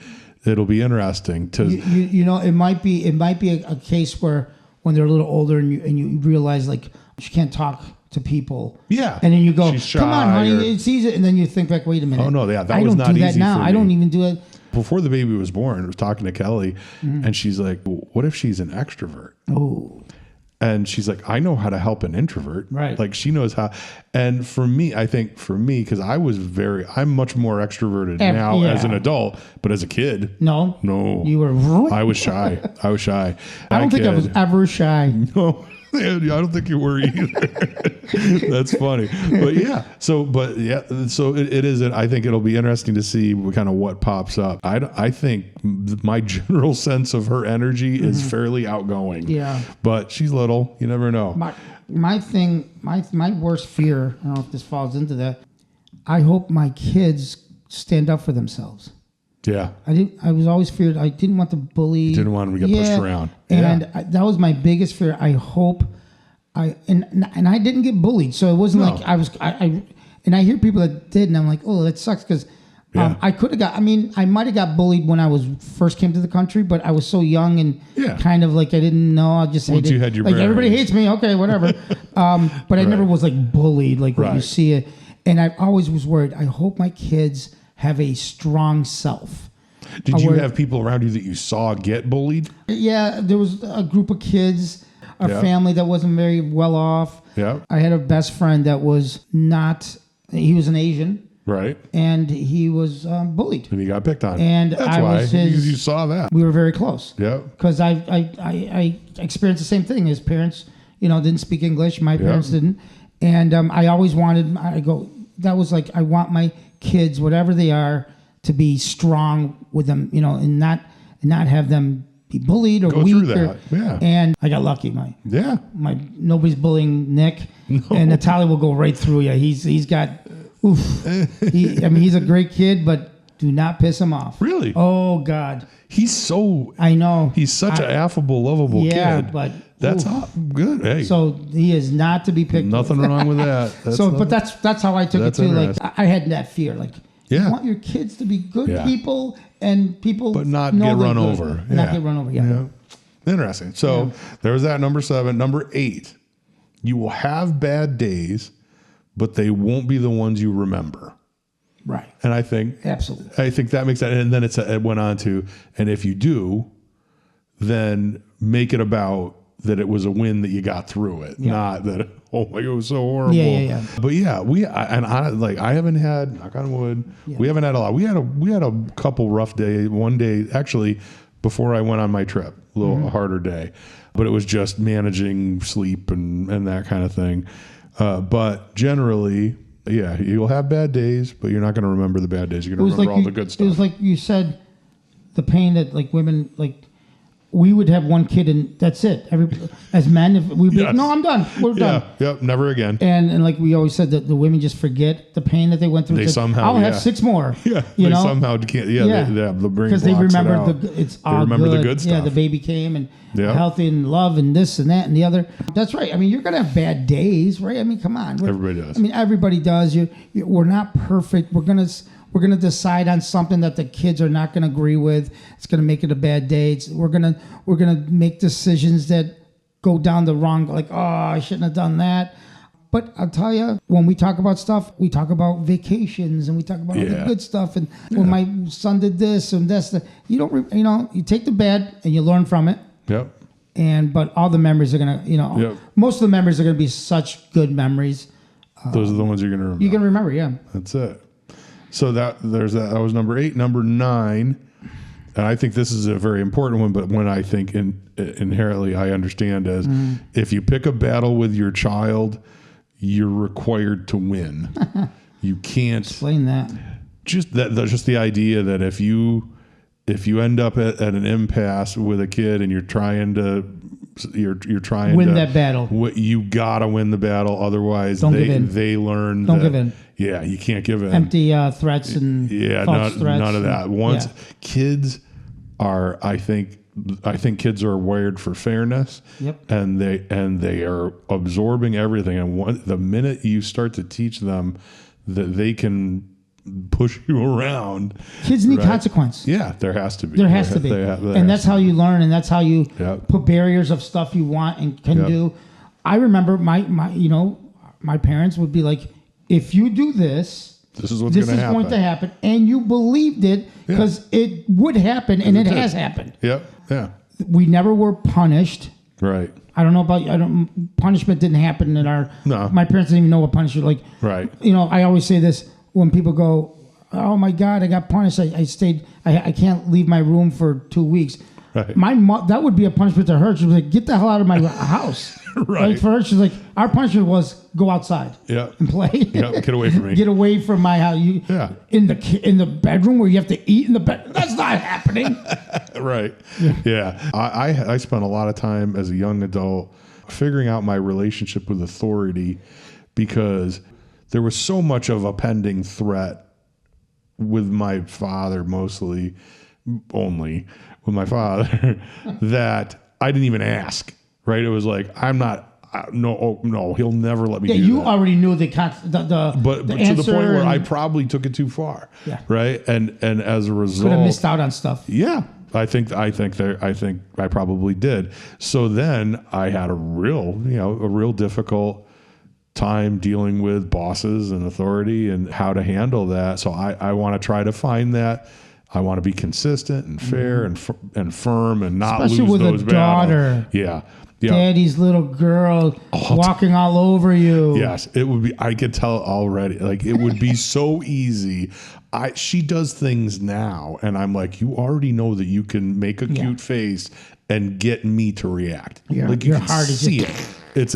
S2: it'll be interesting to
S1: you know, it might be a case where when they're a little older and you realize like she can't talk to people.
S2: Yeah.
S1: And then you go,
S2: She's shy
S1: come on, honey, it's easy. And then you think back, wait a minute.
S2: Oh no, that
S1: I
S2: was
S1: don't
S2: not
S1: do that
S2: easy
S1: now.
S2: for me.
S1: I don't even do it.
S2: Before the baby was born, I was talking to Kelly and she's like, what if she's an extrovert?
S1: Oh.
S2: And she's like, I know how to help an introvert.
S1: Right.
S2: Like she knows how. And for me, I think because I'm much more extroverted now as an adult, but as a kid.
S1: No.
S2: You
S1: were.
S2: I was shy. I
S1: don't think I was ever shy.
S2: No. I don't think you were either. That's funny. But so it is. I think it'll be interesting to see what pops up. I think my general sense of her energy is fairly outgoing.
S1: Yeah.
S2: But she's little. You never know.
S1: My worst fear, I don't know if this falls into that, I hope my kids stand up for themselves.
S2: Yeah.
S1: I was always feared. I didn't want to bully.
S2: Didn't want them to get pushed around.
S1: And that was my biggest fear. I hope and I didn't get bullied. So it wasn't like and I hear people that did, and I'm like, oh, that sucks. Because I could have got, I might have got bullied when I was first came to the country, but I was so young and kind of like, I didn't know. I just hated,
S2: you had your
S1: like everybody hates me. Okay, whatever. But I never was like bullied, like what you see it. And I always was worried. I hope my kids have a strong self.
S2: Did you have people around you that you saw get bullied?
S1: Yeah, there was a group of kids, a family that wasn't very well off.
S2: Yeah.
S1: I had a best friend that was he was an Asian.
S2: Right.
S1: And he was bullied.
S2: And he got picked on.
S1: And
S2: that's why you saw that.
S1: We were very close.
S2: Yeah.
S1: Because I experienced the same thing. His parents, didn't speak English. My parents didn't. And I always wanted, that was like, I want my kids, whatever they are, to be strong with them, and not have them be bullied or
S2: go
S1: weak.
S2: Through that.
S1: And I got lucky. Nobody's bullying Nick, and Natalia will go right through you. He's got, he's a great kid, but do not piss him off.
S2: Really?
S1: Oh God.
S2: I know. He's such an affable, lovable kid.
S1: Yeah, but
S2: that's good. Hey.
S1: So he is not to be picked.
S2: Nothing wrong with that.
S1: But that's how I took it too. Like I had that fear. Like you want your kids to be good people and people,
S2: but not get run over.
S1: Not get run over. Yeah.
S2: Interesting. So there was that number 7. Number 8. You will have bad days, but they won't be the ones you remember.
S1: Right.
S2: And I think
S1: absolutely.
S2: I think that makes sense. And then it went on to, and if you do, then make it about that it was a win that you got through it, not that oh my God, it was so horrible.
S1: Yeah.
S2: But I haven't had, knock on wood, we haven't had a lot. We had a couple rough days. One day actually before I went on my trip, a little harder day, but it was just managing sleep and that kind of thing. But generally, you'll have bad days, but you're not going to remember the bad days. You're going to remember all the good stuff.
S1: It was like you said, the pain that like women, like we would have one kid and that's it. As men, if we'd be like, no, I'm done. We're done.
S2: Yep, never again.
S1: And like we always said that the women just forget the pain that they went through.
S2: They somehow,
S1: I'll have 6 more.
S2: Yeah,
S1: they
S2: somehow can't. The brain
S1: because they remember
S2: they remember the good stuff.
S1: Yeah, the baby came and healthy and love and this and that and the other. That's right. I mean, you're gonna have bad days, right? I mean, come on.
S2: Everybody does.
S1: I mean, everybody does. We're not perfect. We're gonna decide on something that the kids are not gonna agree with. It's gonna make it a bad day. We're gonna make decisions that go down the wrong. Like, oh, I shouldn't have done that. But I'll tell you, when we talk about stuff, we talk about vacations and we talk about all the good stuff. And when my son did this and this, you don't, you take the bad and you learn from it.
S2: Yep.
S1: But all the memories are gonna, most of the memories are gonna be such good memories.
S2: Those are the ones you're gonna remember.
S1: You're gonna remember, yeah.
S2: That's it. So that was number 8. Number 9, and I think this is a very important one, but one I think inherently I understand as if you pick a battle with your child, you're required to win. You can't
S1: explain that.
S2: Just the idea that if you end up at an impasse with a kid and you're trying to
S1: win that battle,
S2: you gotta win the battle. Otherwise, they learn.
S1: Don't give in.
S2: Yeah, you can't give in.
S1: Empty threats and false threats.
S2: None of that. Kids are, I think kids are wired for fairness.
S1: Yep.
S2: And they are absorbing everything. And the minute you start to teach them that they can push you around,
S1: kids need consequence.
S2: Yeah, there has to be.
S1: There has to be. And that's how you learn, and that's how you put barriers of stuff you want and can do. I remember my parents would be like, if you do this,
S2: this is going to
S1: happen, and you believed it because it would happen, and it has happened.
S2: Yep. Yeah.
S1: We never were punished.
S2: Right.
S1: I don't know about punishment didn't happen in our.
S2: No.
S1: My parents didn't even know what punishment like.
S2: Right.
S1: I always say this when people go, "Oh my God, I got punished. I stayed. I can't leave my room for 2 weeks."
S2: Right.
S1: My mom, that would be a punishment to her. She was like, "Get the hell out of my house."
S2: Right.
S1: Like for her, she's like, our punishment was go outside. And play.
S2: Get away from me.
S1: Get away from my house. In the bedroom where you have to eat in the bed. That's not happening.
S2: Right. Yeah. I spent a lot of time as a young adult figuring out my relationship with authority because there was so much of a pending threat with my father, mostly only with my father, that I didn't even ask. Right. It was like, no, he'll never let me do that.
S1: You already knew the
S2: but
S1: the
S2: to the point where I probably took it too far.
S1: Yeah.
S2: Right. And as a result,
S1: could have missed out on stuff.
S2: Yeah. I think I probably did. So then I had a real difficult time dealing with bosses and authority and how to handle that. So I want to try to find that. I want to be consistent and fair and firm and not
S1: especially
S2: lose
S1: with
S2: those
S1: a daughter.
S2: battles. Yeah.
S1: Daddy's little girl walking all over you.
S2: Yes, it would be. I could tell already. Like it would be so easy. She does things now, and I'm like, you already know that you can make a cute face and get me to react. Like you can see it. It's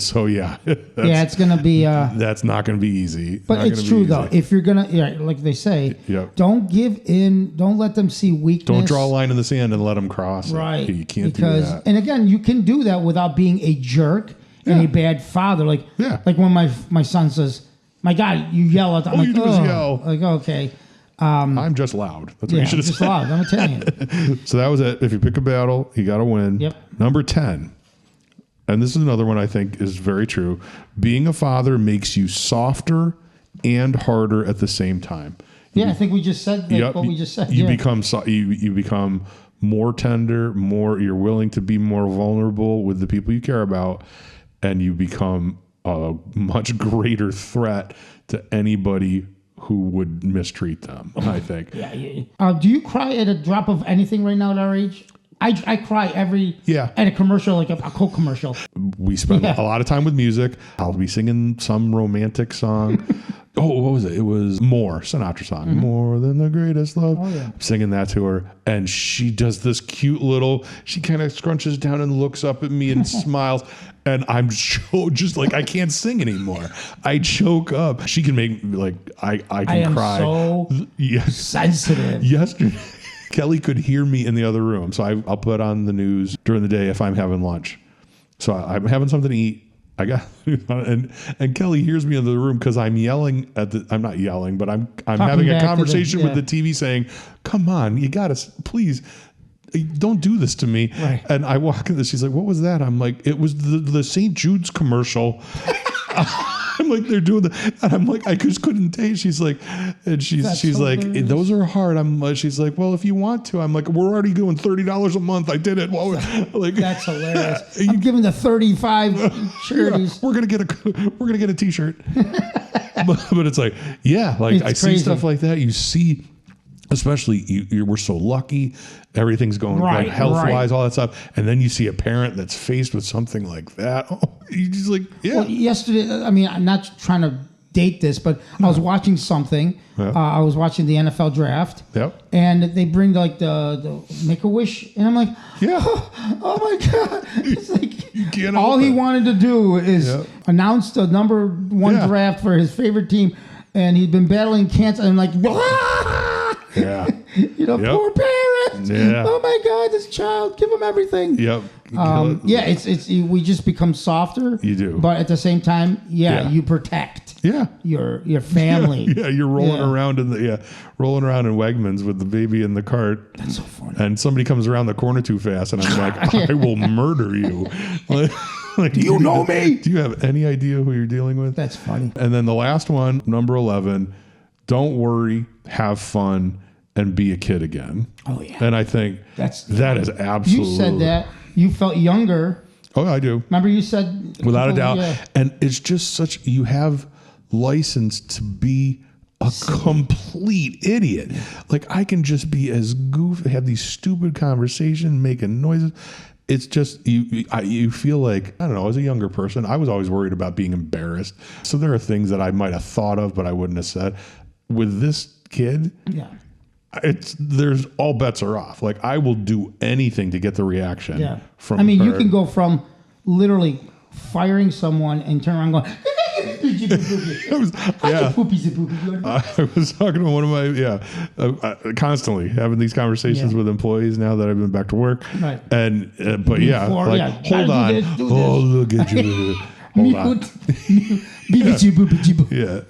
S2: so yeah.
S1: It's gonna be.
S2: That's not gonna be easy.
S1: But it's true though. If you're gonna, like they say, don't give in. Don't let them see weakness.
S2: Don't draw a line in the sand and let them cross.
S1: Right.
S2: You can't do that.
S1: And again, you can do that without being a jerk and a bad father. Like when my son says, "My God, you yell at." I'm like,
S2: you do is yell.
S1: Like okay.
S2: I'm just loud. That's what you should have said.
S1: Just loud. I'm Italian.
S2: So that was it. If you pick a battle, you got to win.
S1: Yep.
S2: Number 10. And this is another one I think is very true. Being a father makes you softer and harder at the same time.
S1: I think we just said what we just said.
S2: You become more tender, you're willing to be more vulnerable with the people you care about, and you become a much greater threat to anybody who would mistreat them, I think.
S1: Do you cry at a drop of anything right now at our age? I cry at a commercial, like a Coke commercial.
S2: We spend a lot of time with music. I'll be singing some romantic song. What was it? It was More, Sinatra song. More than the greatest love. I'm singing that to her. And she does this cute she kind of scrunches down and looks up at me and smiles. And I'm just like, I can't sing anymore. I choke up. She can make I can cry.
S1: So sensitive.
S2: Yesterday, Kelly could hear me in the other room. So I'll put on the news during the day if I'm having lunch. So I'm having something to eat. I got and Kelly hears me in the room because I'm yelling I'm not yelling, but I'm having a conversation with the TV saying, "Come on, you got to please don't do this to me."
S1: Right.
S2: And I walk in. She's like, "What was that?" I'm like, "It was the St. Jude's commercial." I'm like, they're doing that, and I'm like, I just couldn't take. She's like, and she's like, those are hard. She's like, well, if you want to, I'm like, we're already doing $30 a month. I did it. Well, like
S1: that's hilarious. I'm giving the 35 charities.
S2: We're gonna get a T-shirt. but it's like, like I see stuff like that. You see. Especially, we're so lucky. Everything's going right, health-wise, all that stuff. And then you see a parent that's faced with something like that. You just like,
S1: Well, yesterday, I'm not trying to date this, but I was watching something.
S2: Yeah.
S1: I was watching the NFL draft.
S2: Yep.
S1: And they bring like the Make-A-Wish, and I'm like,
S2: Yeah.
S1: oh my God. It's like
S2: can't
S1: all
S2: help
S1: he
S2: it.
S1: wanted to do is announce the number one
S2: Yeah.
S1: draft for his favorite team, and he'd been battling cancer, and like,
S2: Yeah.
S1: you know,
S2: Yep.
S1: poor parents.
S2: Yeah.
S1: Oh my God, this child, give him everything.
S2: Yep.
S1: Yeah, it's we just become softer.
S2: You do.
S1: But at the same time,
S2: Yeah.
S1: you protect
S2: Yeah.
S1: your family.
S2: Yeah, you're rolling
S1: Yeah.
S2: around rolling around in Wegmans with the baby in the cart.
S1: That's so funny.
S2: And somebody comes around the corner too fast, and I'm like, I will murder you. Like, do you know me? Do you have any idea who you're dealing with?
S1: That's funny.
S2: And then the last one, number 11, don't worry, have fun, and be a kid again.
S1: Oh yeah.
S2: And I think that is absolutely.
S1: You said that. You felt younger.
S2: Oh, I do.
S1: Remember you said
S2: Without a doubt.
S1: Yeah.
S2: And it's just you have license to be a complete idiot. Like, I can just be as goofy, have these stupid conversations, making noises. It's just, you feel like, I don't know, as a younger person, I was always worried about being embarrassed. So there are things that I might have thought of, but I wouldn't have said. With this kid,
S1: Yeah.
S2: there's all bets are off. Like, I will do anything to get the reaction
S1: Yeah.
S2: from
S1: I mean,
S2: her.
S1: you can go from literally firing someone and turn around going,
S2: I was talking to one of my, constantly having these conversations with employees now that I've been back to work.
S1: Right.
S2: And, but
S1: Before,
S2: hold on.
S1: do this.
S2: Look at you. Hold on. Yeah,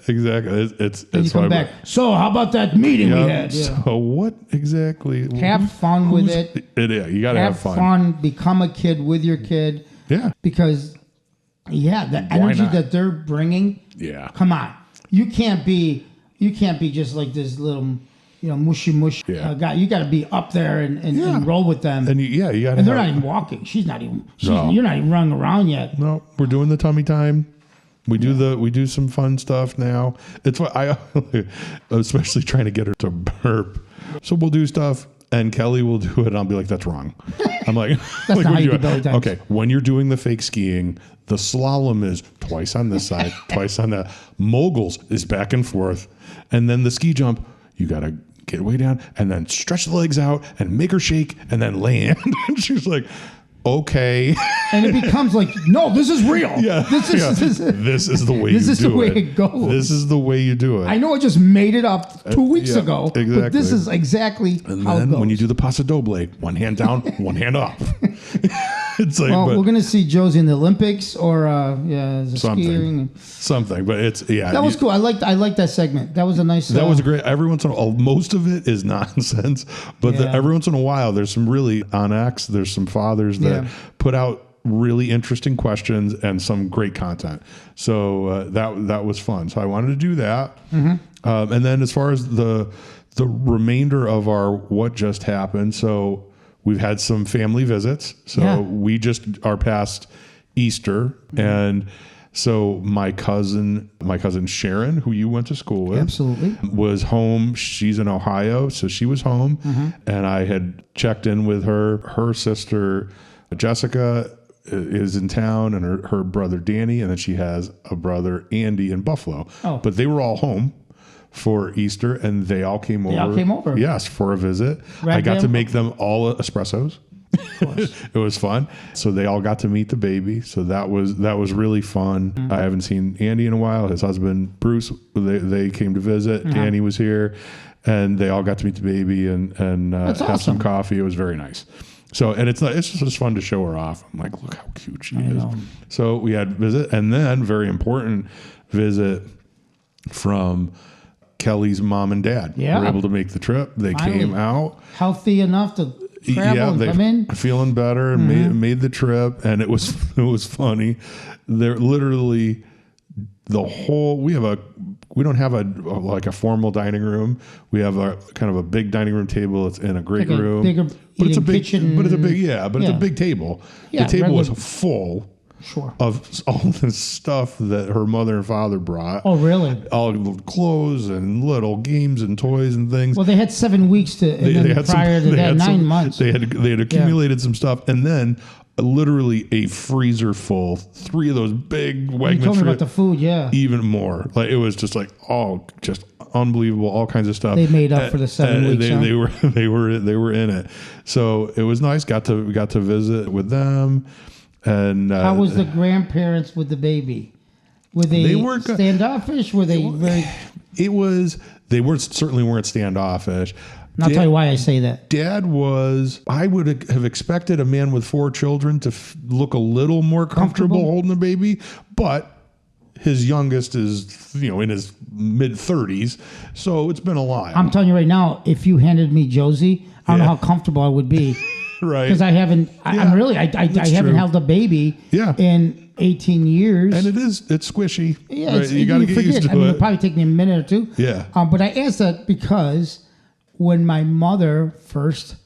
S2: exactly. It's
S1: And you come back. So how about that meeting we had? Yeah.
S2: So what exactly?
S1: Have fun with it.
S2: Yeah, you got to have fun.
S1: Become a kid with your kid.
S2: Yeah.
S1: Because, the energy
S2: not?
S1: that they're bringing.
S2: Yeah.
S1: Come on, you can't be just like this little, mushy guy. You got to be up there and roll with them.
S2: And you got to.
S1: And they're not even walking. She's not even. You're not even running around yet.
S2: No, we're doing the tummy time. We do some fun stuff now. It's what I, especially trying to get her to burp. So we'll do stuff, and Kelly will do it, and I'll be like, "That's wrong." I'm like,
S1: That's not how you do belly times.
S2: Okay, when you're doing the fake skiing, the slalom is twice on this side, twice on that. Moguls is back and forth, and then the ski jump, you gotta get way down, and then stretch the legs out, and make her shake, and then land. And she's like, okay.
S1: And it becomes like, no, this is real.
S2: Yeah.
S1: This
S2: is the way
S1: this
S2: you
S1: is
S2: do
S1: the way
S2: it.
S1: it goes.
S2: This is the way you do it.
S1: I know I just made it up 2 weeks ago,
S2: exactly.
S1: but this is exactly
S2: And
S1: how it
S2: then
S1: goes.
S2: when you do the paso doble, one hand down, one hand up. It's like,
S1: well,
S2: but
S1: we're gonna see Josie in the Olympics or as a skiing.
S2: something. But it's
S1: That was cool. I liked that segment. That was a nice.
S2: That was a great. Every once in a while, most of it is nonsense, but every once in a while, there's some really on X. There's some fathers that put out really interesting questions and some great content. So that was fun. So I wanted to do that. Mm-hmm. And then as far as the remainder of our what just happened, so we've had some family visits. So we just are past Easter, and so my cousin Sharon, who you went to school with,
S1: absolutely
S2: was home. She's in Ohio, so she was home, and I had checked in with her. Her sister Jessica is in town, and her brother Danny, and then she has a brother Andy in Buffalo. Oh. But they were all home for Easter, and they all came over. They all came over. Yes, for a visit. I got to make them all espressos. It was fun. So they all got to meet the baby. So that was really fun. Mm-hmm. I haven't seen Andy in a while. His husband Bruce, they came to visit. Mm-hmm. Danny was here, and they all got to meet the baby and have some coffee. It was very nice. So, and it's just fun to show her off. I'm like, look how cute she is. So we had visit, and then very important visit from Kelly's mom and dad. Yeah. Were able to make the trip. They came out
S1: healthy enough to travel and come in.
S2: Feeling better and made the trip, and it was funny. They're literally the whole. We don't have a formal dining room. We have a kind of a big dining room table. It's in a great room. But it's a big kitchen. But it's a big it's a big table. Yeah, the table was full. Sure. Of all the stuff that her mother and father brought.
S1: Oh, really?
S2: All the clothes and little games and toys and things.
S1: Well, they had 7 weeks to. Prior to that, 9 months.
S2: They had accumulated some stuff, and then literally a freezer full, 3 of those big Wegmans.
S1: You told me about the food, yeah.
S2: Even more. Like it was just like just unbelievable, all kinds of stuff.
S1: They made up for the 7 weeks.
S2: They were in it. So it was nice. Got to visit with them. And
S1: how was the grandparents with the baby? Were they standoffish? Were they very?
S2: They certainly weren't standoffish.
S1: And I'll tell you why I say that.
S2: Dad was, I would have expected a man with 4 children to look a little more comfortable holding a baby, but his youngest is, in his mid-30s, so it's been a while.
S1: I'm telling you right now, if you handed me Josie, I don't know how comfortable I would be.
S2: Right.
S1: Because I haven't, I haven't held a baby in 18 years.
S2: And it's squishy.
S1: Yeah,
S2: right? You got to get used to it.
S1: It'll probably take me a minute or two.
S2: Yeah.
S1: But I asked that because when my mother first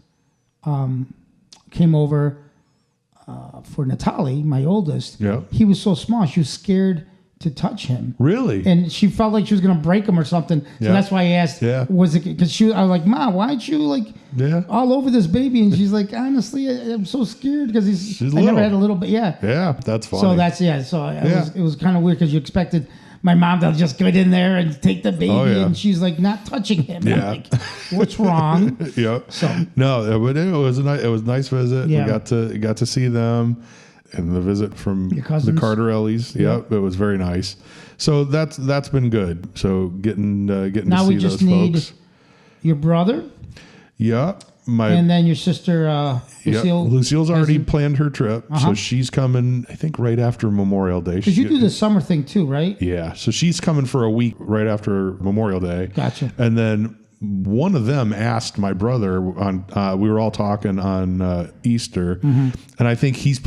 S1: came over for Natalie, my oldest, he was so small, she was scared to touch him.
S2: Really?
S1: And she felt like she was going to break him or something. So that's why I asked, was it, because I was like, Ma, why aren't you all over this baby? And she's like, honestly, I'm so scared because I never had a little bit. Yeah.
S2: Yeah, that's funny.
S1: So that's, it was kind of weird because you expected my mom to just get in there and take the baby and she's like not touching him.
S2: Yeah.
S1: I'm like, what's wrong?
S2: So no, but it was a nice visit.
S1: Yeah.
S2: We got to see them. And the visit from the Cardarellis, it was very nice. So that's been good. So getting to see those folks.
S1: Now we just need your brother.
S2: Yeah,
S1: and then your sister Lucille.
S2: Lucille's already planned her trip, so she's coming. I think right after Memorial Day.
S1: Because you do the summer thing too, right?
S2: Yeah, so she's coming for a week right after Memorial Day.
S1: Gotcha.
S2: And then one of them asked my brother on. We were all talking on Easter, and I think he'll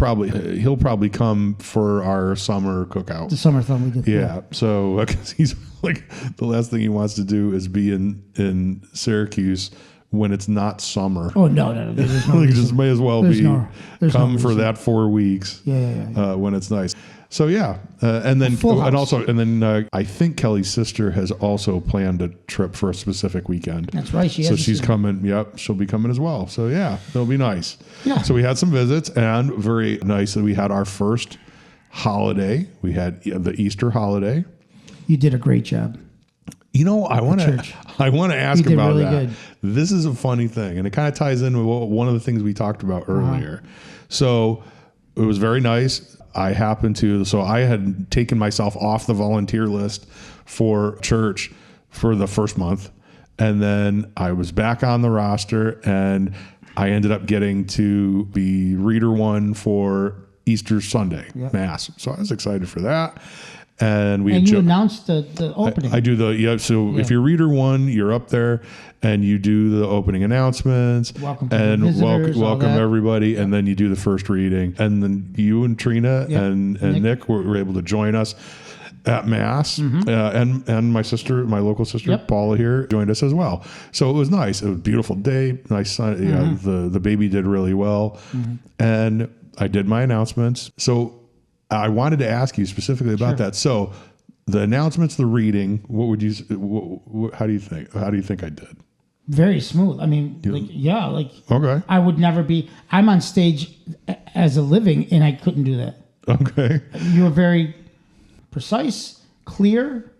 S2: probably come for our summer cookout.
S1: The summer thing we did.
S2: Yeah. So because he's like the last thing he wants to do is be in Syracuse when it's not summer.
S1: Oh no!
S2: Like just may as well come for that 4 weeks. When it's nice. So and then I think Kelly's sister has also planned a trip for a specific weekend.
S1: That's right.
S2: She's coming. Yep, she'll be coming as well. So it'll be nice.
S1: Yeah.
S2: So we had some visits, and very nice that we had our first holiday. We had the Easter holiday.
S1: You did a great job.
S2: I want to ask about
S1: really
S2: that.
S1: Good.
S2: This is a funny thing, and it kind of ties in with one of the things we talked about earlier. So it was very nice. I had taken myself off the volunteer list for church for the first month, and then I was back on the roster, and I ended up getting to be reader 1 for Easter Sunday Mass. So I was excited for that. And
S1: you announced the opening.
S2: I do if you're reader 1, you're up there and you do the opening announcements.
S1: Welcome to the visitors,
S2: welcome everybody, and then you do the first reading. And then you and Trina and Nick were able to join us at Mass. And my sister, my local sister Paula here, joined us as well. So it was nice. It was a beautiful day. Nice sun. The baby did really well. And I did my announcements. So I wanted to ask you specifically about that. So the announcements, the reading, what would you, how do you think I did?
S1: Very smooth. I mean,
S2: okay.
S1: I would never I'm on stage as a living and I couldn't do that.
S2: Okay.
S1: You were very precise, clear,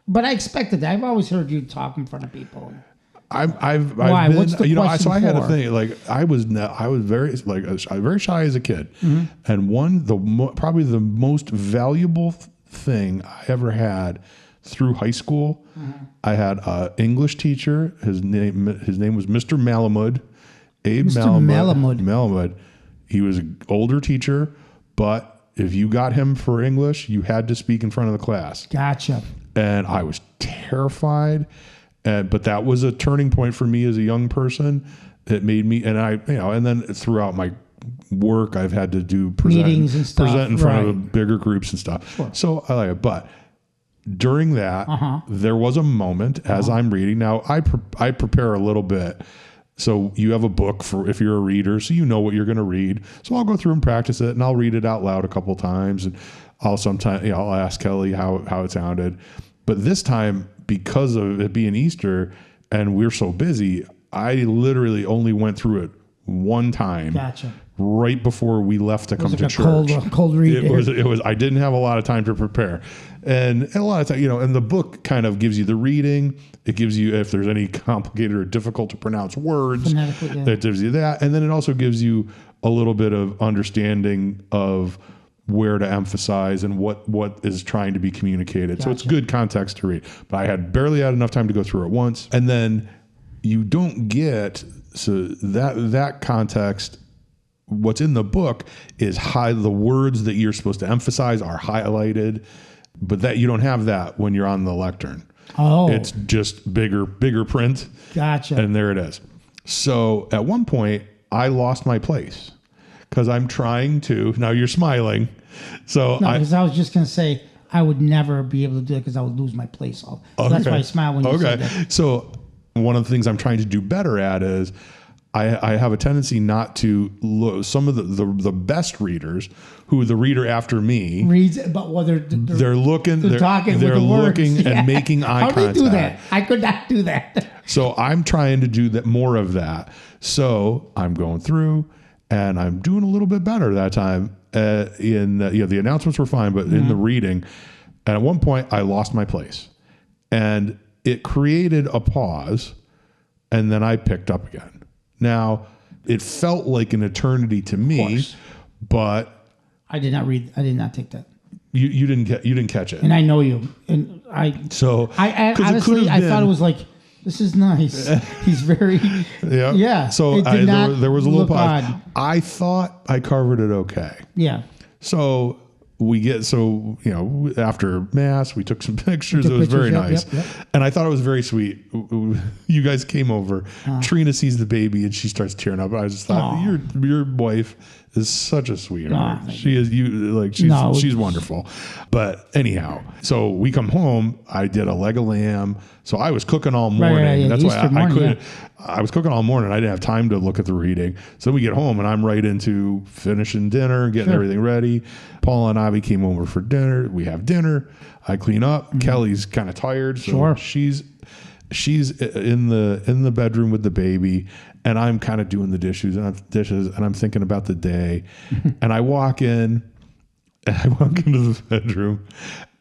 S1: but I expected that. I've always heard you talk in front of people.
S2: I've
S1: Why?
S2: been,
S1: What's the question
S2: so I had a
S1: for?
S2: thing, I was very shy as a kid. And probably the most valuable thing I ever had through high school, I had an English teacher. His name was Mr. Malamud. Abe Malamud. He was an older teacher, but if you got him for English, you had to speak in front of the class.
S1: Gotcha.
S2: And I was terrified. But that was a turning point for me as a young person. It made me, and then throughout my work, I've had to do
S1: meetings and stuff,
S2: present in front of bigger groups and stuff.
S1: Sure.
S2: So I like it. But during that, there was a moment as I'm reading. Now I prepare a little bit. So you have a book for if you're a reader, so you know what you're going to read. So I'll go through and practice it, and I'll read it out loud a couple times, and I'll ask Kelly how it sounded. But this time, because of it being Easter and we're so busy, I literally only went through it one time.
S1: Gotcha.
S2: right before we left to come
S1: like
S2: to
S1: a
S2: church.
S1: cold read.
S2: It was. I didn't have a lot of time to prepare, and a lot of time, and the book kind of gives you the reading. It gives you if there's any complicated or difficult to pronounce words. It gives you that, and then it also gives you a little bit of understanding of where to emphasize and what is trying to be communicated. Gotcha. So it's good context to read. But I barely had enough time to go through it once, and then you don't get that context. What's in the book is the words that you're supposed to emphasize are highlighted, but that you don't have that when you're on the lectern.
S1: Oh,
S2: it's just bigger print.
S1: Gotcha.
S2: And there it is. So at one point I lost my place because I'm trying to. Now you're smiling. So
S1: because I was just going to say I would never be able to do it because I would lose my place. So that's why I smiled when you said that.
S2: So one of the things I'm trying to do better at is I have a tendency not to look. Some of the best readers, who the reader after me
S1: reads, but whether
S2: they're looking, they're
S1: talking,
S2: they're looking
S1: words.
S2: and making eye contact. How do you do that?
S1: I could not do that.
S2: So I'm trying to do that, more of that. So I'm going through, and I'm doing a little bit better that time. The announcements were fine, but in the reading, and at one point I lost my place, and it created a pause, and then I picked up again. Now, it felt like an eternity to me, but
S1: I did not read. I did not take that.
S2: You didn't catch it,
S1: and I know you, and I honestly I thought it was like, this is nice. He's very yeah.
S2: So there was a little pause. I thought I covered it okay.
S1: Yeah.
S2: So after mass, we took some pictures. It was very nice. Yep. And I thought it was very sweet. You guys came over. Trina sees the baby and she starts tearing up. I just thought, your wife is such a sweetheart. She is she's wonderful. But anyhow, so we come home. I did a leg of lamb. So I was cooking all morning. That's
S1: Easter
S2: why I couldn't.
S1: Yeah.
S2: I was cooking all morning. I didn't have time to look at the reading. So we get home and I'm right into finishing dinner, getting everything ready. Paula and Avi came over for dinner. We have dinner. I clean up. Mm-hmm. Kelly's kind of tired. So she's in the bedroom with the baby, and I'm kind of doing the dishes and I'm thinking about the day. And I walk into the bedroom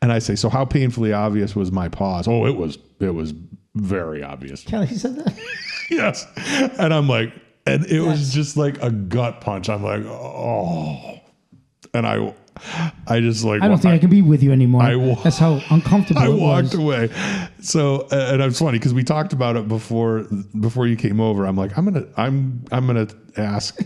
S2: and I say, so how painfully obvious was my pause? Oh, it was very obvious.
S1: Kelly said that?
S2: Yes. And I'm like, and it was just like a gut punch. I'm like, oh. And I just like,
S1: I don't think I can be with you anymore. That's how uncomfortable
S2: I
S1: it was.
S2: walked away. So, and it's funny because we talked about it before you came over. I'm like, I'm gonna ask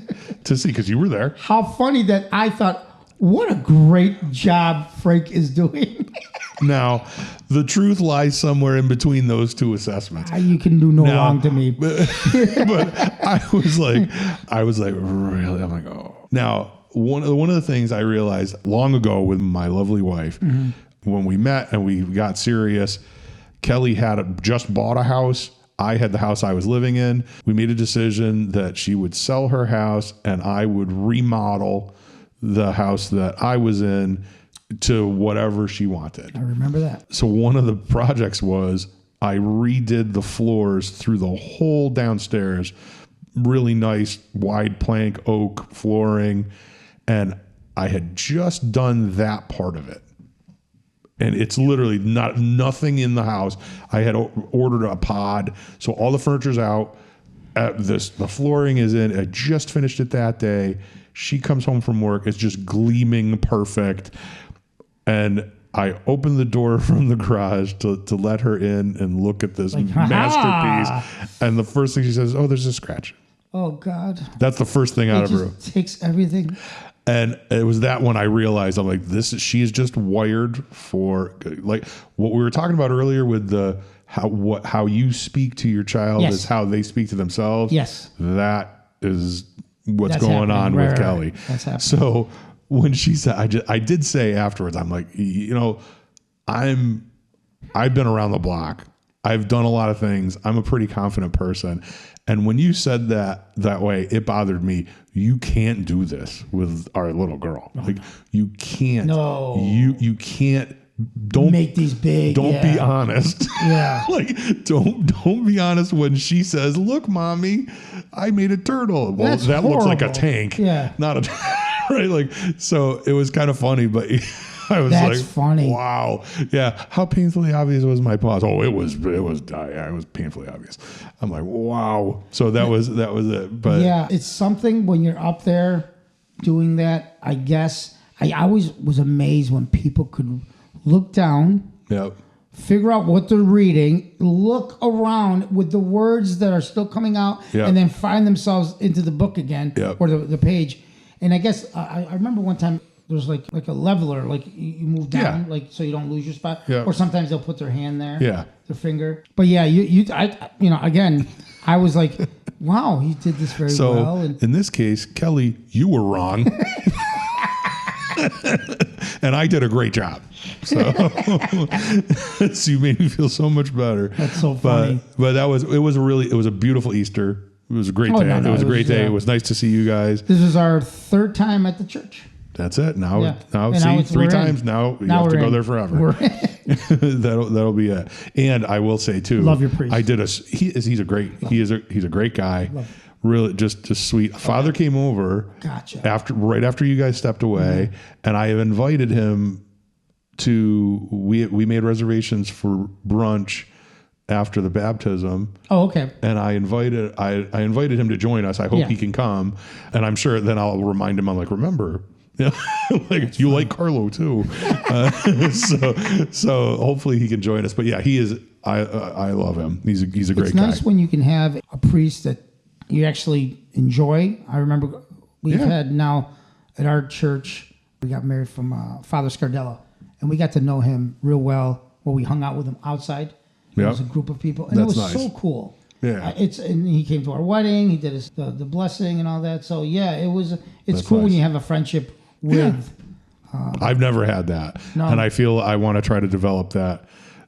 S2: to see, because you were there.
S1: How funny that I thought, what a great job Frank is doing.
S2: Now, the truth lies somewhere in between those two assessments.
S1: You can do no wrong to me.
S2: But I was like, really? I'm like, oh. Now, one of the things I realized long ago with my lovely wife, when we met and we got serious, Kelly had just bought a house. I had the house I was living in. We made a decision that she would sell her house and I would remodel the house that I was in to whatever she wanted.
S1: I remember that.
S2: So one of the projects was I redid the floors through the whole downstairs, really nice wide plank oak flooring. And I had just done that part of it. And it's literally nothing in the house. I had ordered a pod. So all the furniture's out. The flooring is in. I just finished it that day. She comes home from work. It's just gleaming perfect. And I opened the door from the garage to let her in and look at this masterpiece. And the first thing she says, oh, there's a scratch.
S1: Oh, God.
S2: That's the first thing out of her.
S1: It takes everything.
S2: And it was that when I realized, I'm like, she is just wired for, like what we were talking about earlier with how you speak to your child is how they speak to themselves.
S1: Yes.
S2: That is what's going on with Kelly.
S1: That's happening.
S2: So when she said, I did say afterwards, I'm like, I've been around the block. I've done a lot of things. I'm a pretty confident person. And when you said that way, it bothered me. You can't do this with our little girl. Like you can't.
S1: No.
S2: You can't don't
S1: make these big.
S2: Don't be honest.
S1: Yeah.
S2: Like don't be honest when she says, "Look, mommy, I made a turtle." Well,
S1: That's
S2: that looks like a
S1: horrible.
S2: tank.
S1: Yeah.
S2: Not a right. Like so, it was kind of funny, but. I was
S1: That's
S2: like,
S1: funny.
S2: Wow. Yeah. How painfully obvious was my pause? Oh, it was painfully obvious. I'm like, wow. So that was it. But
S1: yeah, it's something when you're up there doing that. I guess I always was amazed when people could look down,
S2: Yep.
S1: figure out what they're reading, look around with the words that are still coming out,
S2: Yep.
S1: and then find themselves into the book again
S2: Yep.
S1: or the page. And I guess I remember one time there's like a leveler, like you move down,
S2: Yeah.
S1: like so you don't lose your spot.
S2: Yeah.
S1: Or sometimes they'll put their hand there,
S2: Yeah.
S1: their finger. But yeah, again, I was like, wow, he did this very
S2: So
S1: well. And
S2: in this case, Kelly, you were wrong. And I did a great job. So, so you made me feel so much better.
S1: That's so funny.
S2: But it was a beautiful Easter. It was a great day.
S1: No,
S2: it was a great day.
S1: yeah.
S2: It was nice to see you guys.
S1: This is our third time at the church.
S2: That's it. Now,
S1: Yeah.
S2: now
S1: And
S2: see,
S1: now
S2: three
S1: we're
S2: times.
S1: in.
S2: Now you
S1: Now
S2: have to
S1: we're
S2: go
S1: in.
S2: there forever.
S1: We're in.
S2: that'll be it. And I will say too,
S1: Love your priest.
S2: I did he's a great guy. Really just sweet. Father came over
S1: Gotcha.
S2: right after you guys stepped away, and I have invited him to we made reservations for brunch after the baptism.
S1: Oh, okay.
S2: And I invited him to join us. I hope
S1: Yeah.
S2: he can come. And I'm sure then I'll remind him, I'm like, remember, like you like Carlo too. So hopefully he can join us. But yeah, he is. I love him. He's a great
S1: It's
S2: guy.
S1: nice when you can have a priest that you actually enjoy. I remember we've had now at our church, we got married from Father Scardella, and we got to know him real well when we hung out with him outside. There
S2: Yep.
S1: was a group of people, and
S2: That's
S1: it was
S2: nice.
S1: so cool.
S2: Yeah.
S1: And he came to our wedding. He did the blessing and all that. So yeah, it's
S2: That's
S1: cool when
S2: nice.
S1: you have a friendship with.
S2: I've never had that.
S1: No.
S2: And I feel I want to try to develop that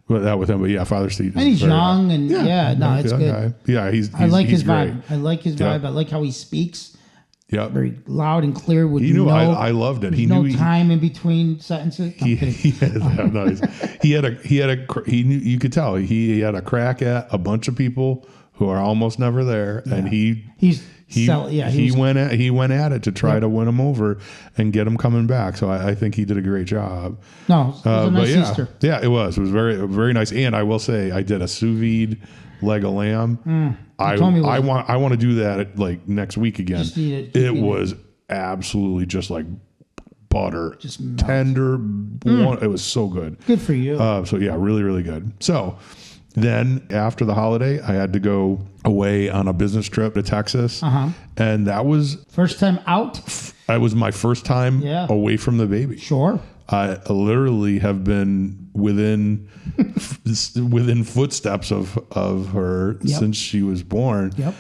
S2: with him. But yeah, Father Steve.
S1: And he's young, and it's
S2: young
S1: good.
S2: guy. Yeah, he's
S1: I like his
S2: great.
S1: vibe. I like his
S2: Yep.
S1: vibe. I like how he speaks.
S2: Yep.
S1: Very loud and clear. With
S2: He knew I loved it. He
S1: no
S2: knew
S1: time in between sentences. I'm kidding.
S2: he knew, you could tell he had a crack at a bunch of people who are almost never there, and he went at it to try to win them over and get them coming back. So I think he did a great job.
S1: No, it was a nice Easter.
S2: Yeah, it was. It was very, very nice. And I will say, I did a sous vide leg of lamb. I want to do that like next week again.
S1: Just eat it.
S2: It was absolutely just like butter,
S1: Just melt.
S2: tender. It was so good.
S1: Good for you.
S2: So yeah, really, really good. So then after the holiday, I had to go away on a business trip to Texas, and that was
S1: First time out?
S2: that was my first time
S1: Yeah.
S2: away from the baby.
S1: Sure.
S2: I literally have been within footsteps of her since she was born.
S1: Yep.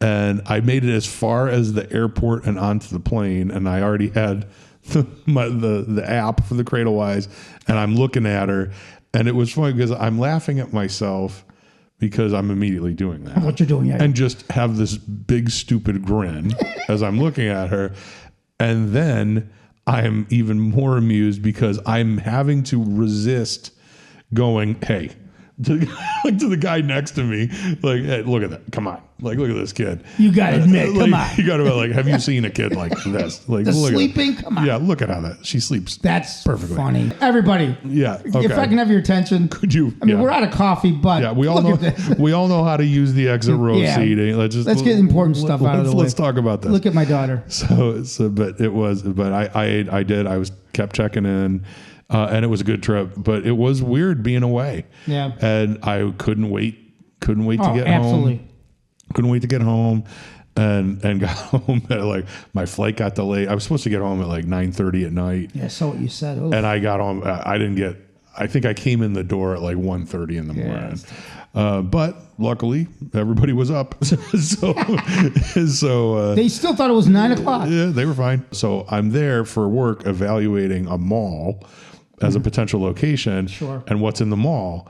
S2: And I made it as far as the airport and onto the plane, and I already had the app for the Cradlewise, and I'm looking at her, and it was funny because I'm laughing at myself because I'm immediately doing that.
S1: What you're doing, yeah.
S2: And just have this big stupid grin as I'm looking at her, and then I'm even more amused because I'm having to resist going, hey, to the guy next to me, like, hey, look at that. Come on. Like, look at this kid.
S1: You got to admit, come on.
S2: You got to like, have you seen a kid like this? Like,
S1: The
S2: look
S1: sleeping? Come on.
S2: Yeah, look at how she sleeps.
S1: That's
S2: perfectly
S1: funny. Everybody,
S2: Yeah. Okay.
S1: if I can have your attention.
S2: Could you?
S1: I mean, we're out of coffee, but
S2: Yeah, we all know. We all know how to use the exit row
S1: Yeah.
S2: seating. Let's get
S1: important stuff out of the way.
S2: Let's talk about this.
S1: Look at my daughter.
S2: But I did. I kept checking in, and it was a good trip. But it was weird being away.
S1: Yeah.
S2: And I couldn't wait to get
S1: absolutely.
S2: home. Couldn't wait to get home. And got home at like my flight got delayed. I was supposed to get home at like 9:30 at night.
S1: Yeah, so what you said. Oof.
S2: And I got home. I think I came in the door at like 1:30 in the morning. But luckily, everybody was up. so
S1: they still thought it was 9 o'clock.
S2: yeah, they were fine. So I'm there for work evaluating a mall as a potential location.
S1: Sure.
S2: And what's in the mall?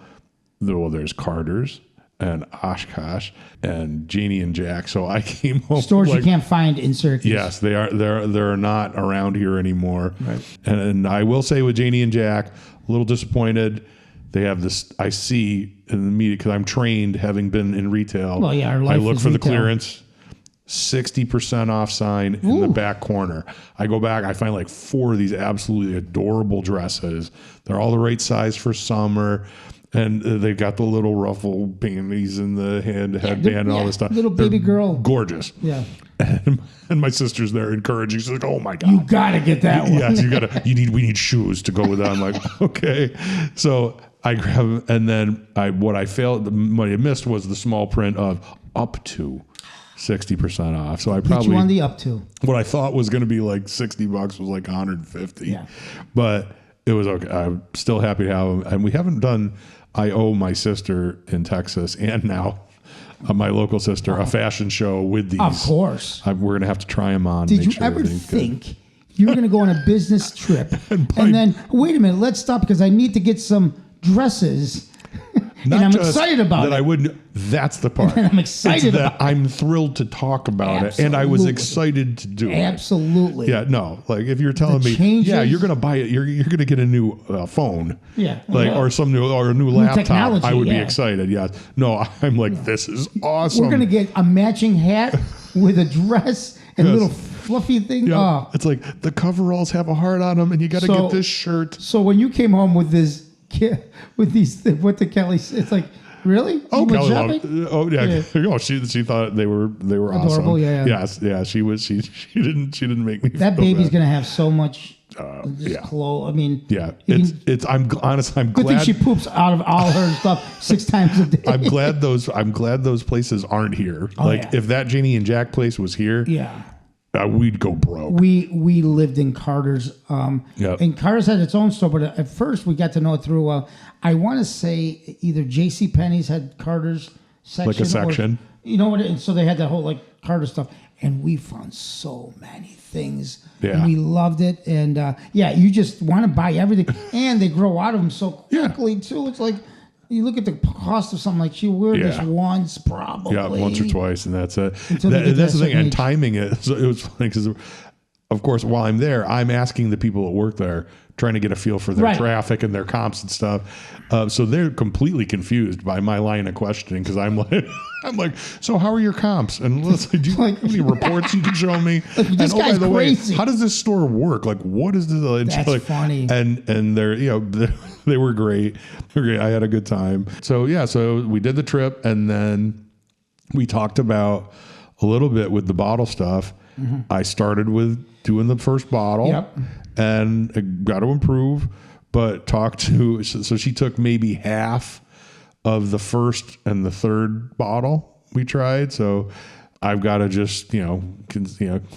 S2: Well, there's Carter's and Oshkosh and Janie and Jack. So I came home.
S1: Stores you can't find in Syracuse.
S2: Yes, they are. They're not around here anymore.
S1: Right.
S2: And I will say with Janie and Jack, a little disappointed. They have this. I see in the media because I'm trained, having been in retail.
S1: Well, yeah, our life
S2: I look
S1: is
S2: for the
S1: retail.
S2: clearance. 60% off sign in the back corner. I go back, I find like 4 of these absolutely adorable dresses. They're all the right size for summer. And they've got the little ruffle panties and the headband and all this stuff.
S1: Little baby girl.
S2: Gorgeous.
S1: Yeah.
S2: And my sister's there encouraging. She's like, "Oh my God.
S1: You got to get that one.
S2: Yes, we need shoes to go with that." I'm like, okay. So I grab, and then what I missed was the small print of up to 60% off. So I
S1: Put
S2: probably
S1: you on the up to.
S2: what I thought was going to be like $60 was like 150.
S1: Yeah.
S2: But it was okay. I'm still happy to have them. And we haven't done, I owe my sister in Texas and now my local sister a fashion show with these.
S1: Of course.
S2: We're going to have to try them on.
S1: Did you ever think you were going to go on a business trip and then, wait a minute, let's stop because I need to get some dresses. And I'm excited about it.
S2: That's the part.
S1: And I'm excited about it.
S2: I'm thrilled to talk about it. And I was excited to do it.
S1: Absolutely.
S2: Yeah, no. Like if you're telling me,
S1: changes.
S2: yeah, you're going to buy it, you're going to get a new phone.
S1: Yeah.
S2: Like,
S1: Yeah.
S2: or a new laptop.
S1: technology,
S2: I would be
S1: yeah.
S2: excited. Yeah. No, I'm like, this is awesome.
S1: We're going to get a matching hat with a dress and little fluffy thing.
S2: Yeah.
S1: Oh.
S2: It's like the coveralls have a heart on them and you got to get this shirt.
S1: So when you came home with this, with these, what the Kelly, it's like, really?
S2: Oh,
S1: You went
S2: Kelly
S1: shopping?
S2: loved, oh yeah. Oh, she thought they were
S1: Adorable,
S2: awesome.
S1: yeah.
S2: Yes, yeah. She didn't make me.
S1: That
S2: feel
S1: baby's
S2: bad.
S1: going to have so much
S2: yeah.
S1: clothes. I mean,
S2: Yeah,
S1: you
S2: I'm honest. I'm
S1: good
S2: glad.
S1: thing she poops out of all her stuff 6 times a day.
S2: I'm glad those places aren't here.
S1: yeah.
S2: If that Janie and Jack place was here,
S1: Yeah.
S2: We'd go broke.
S1: We lived in Carter's.
S2: Yep.
S1: And Carter's had its own store, but at first we got to know it through, I want to say either JCPenney's had Carter's section.
S2: Like a section.
S1: Or, you know what? And so they had that whole like Carter stuff. And we found so many things.
S2: Yeah.
S1: And we loved it. And you just want to buy everything. And they grow out of them so quickly too. It's like, you look at the cost of something like she'll wear this once probably.
S2: Yeah, once or twice, and that's it.
S1: Until they get
S2: That's
S1: to
S2: the
S1: that
S2: thing. And
S1: certain age.
S2: timing it. So it was funny because, of course, while I'm there, I'm asking the people that work there, trying to get a feel for their
S1: Right.
S2: traffic and their comps and stuff. So they're completely confused by my line of questioning because I'm like, so how are your comps? And let's do you have any reports you can show me?
S1: This
S2: and
S1: guy's
S2: by the
S1: crazy.
S2: way, how does this store work? Like, what is this?
S1: That's funny.
S2: And they're they were great. I had a good time. So so we did the trip and then we talked about a little bit with the bottle stuff. Mm-hmm. I started with doing the first bottle.
S1: Yep.
S2: And I got to improve, but so she took maybe half of the first and the third bottle we tried. So I've got to just,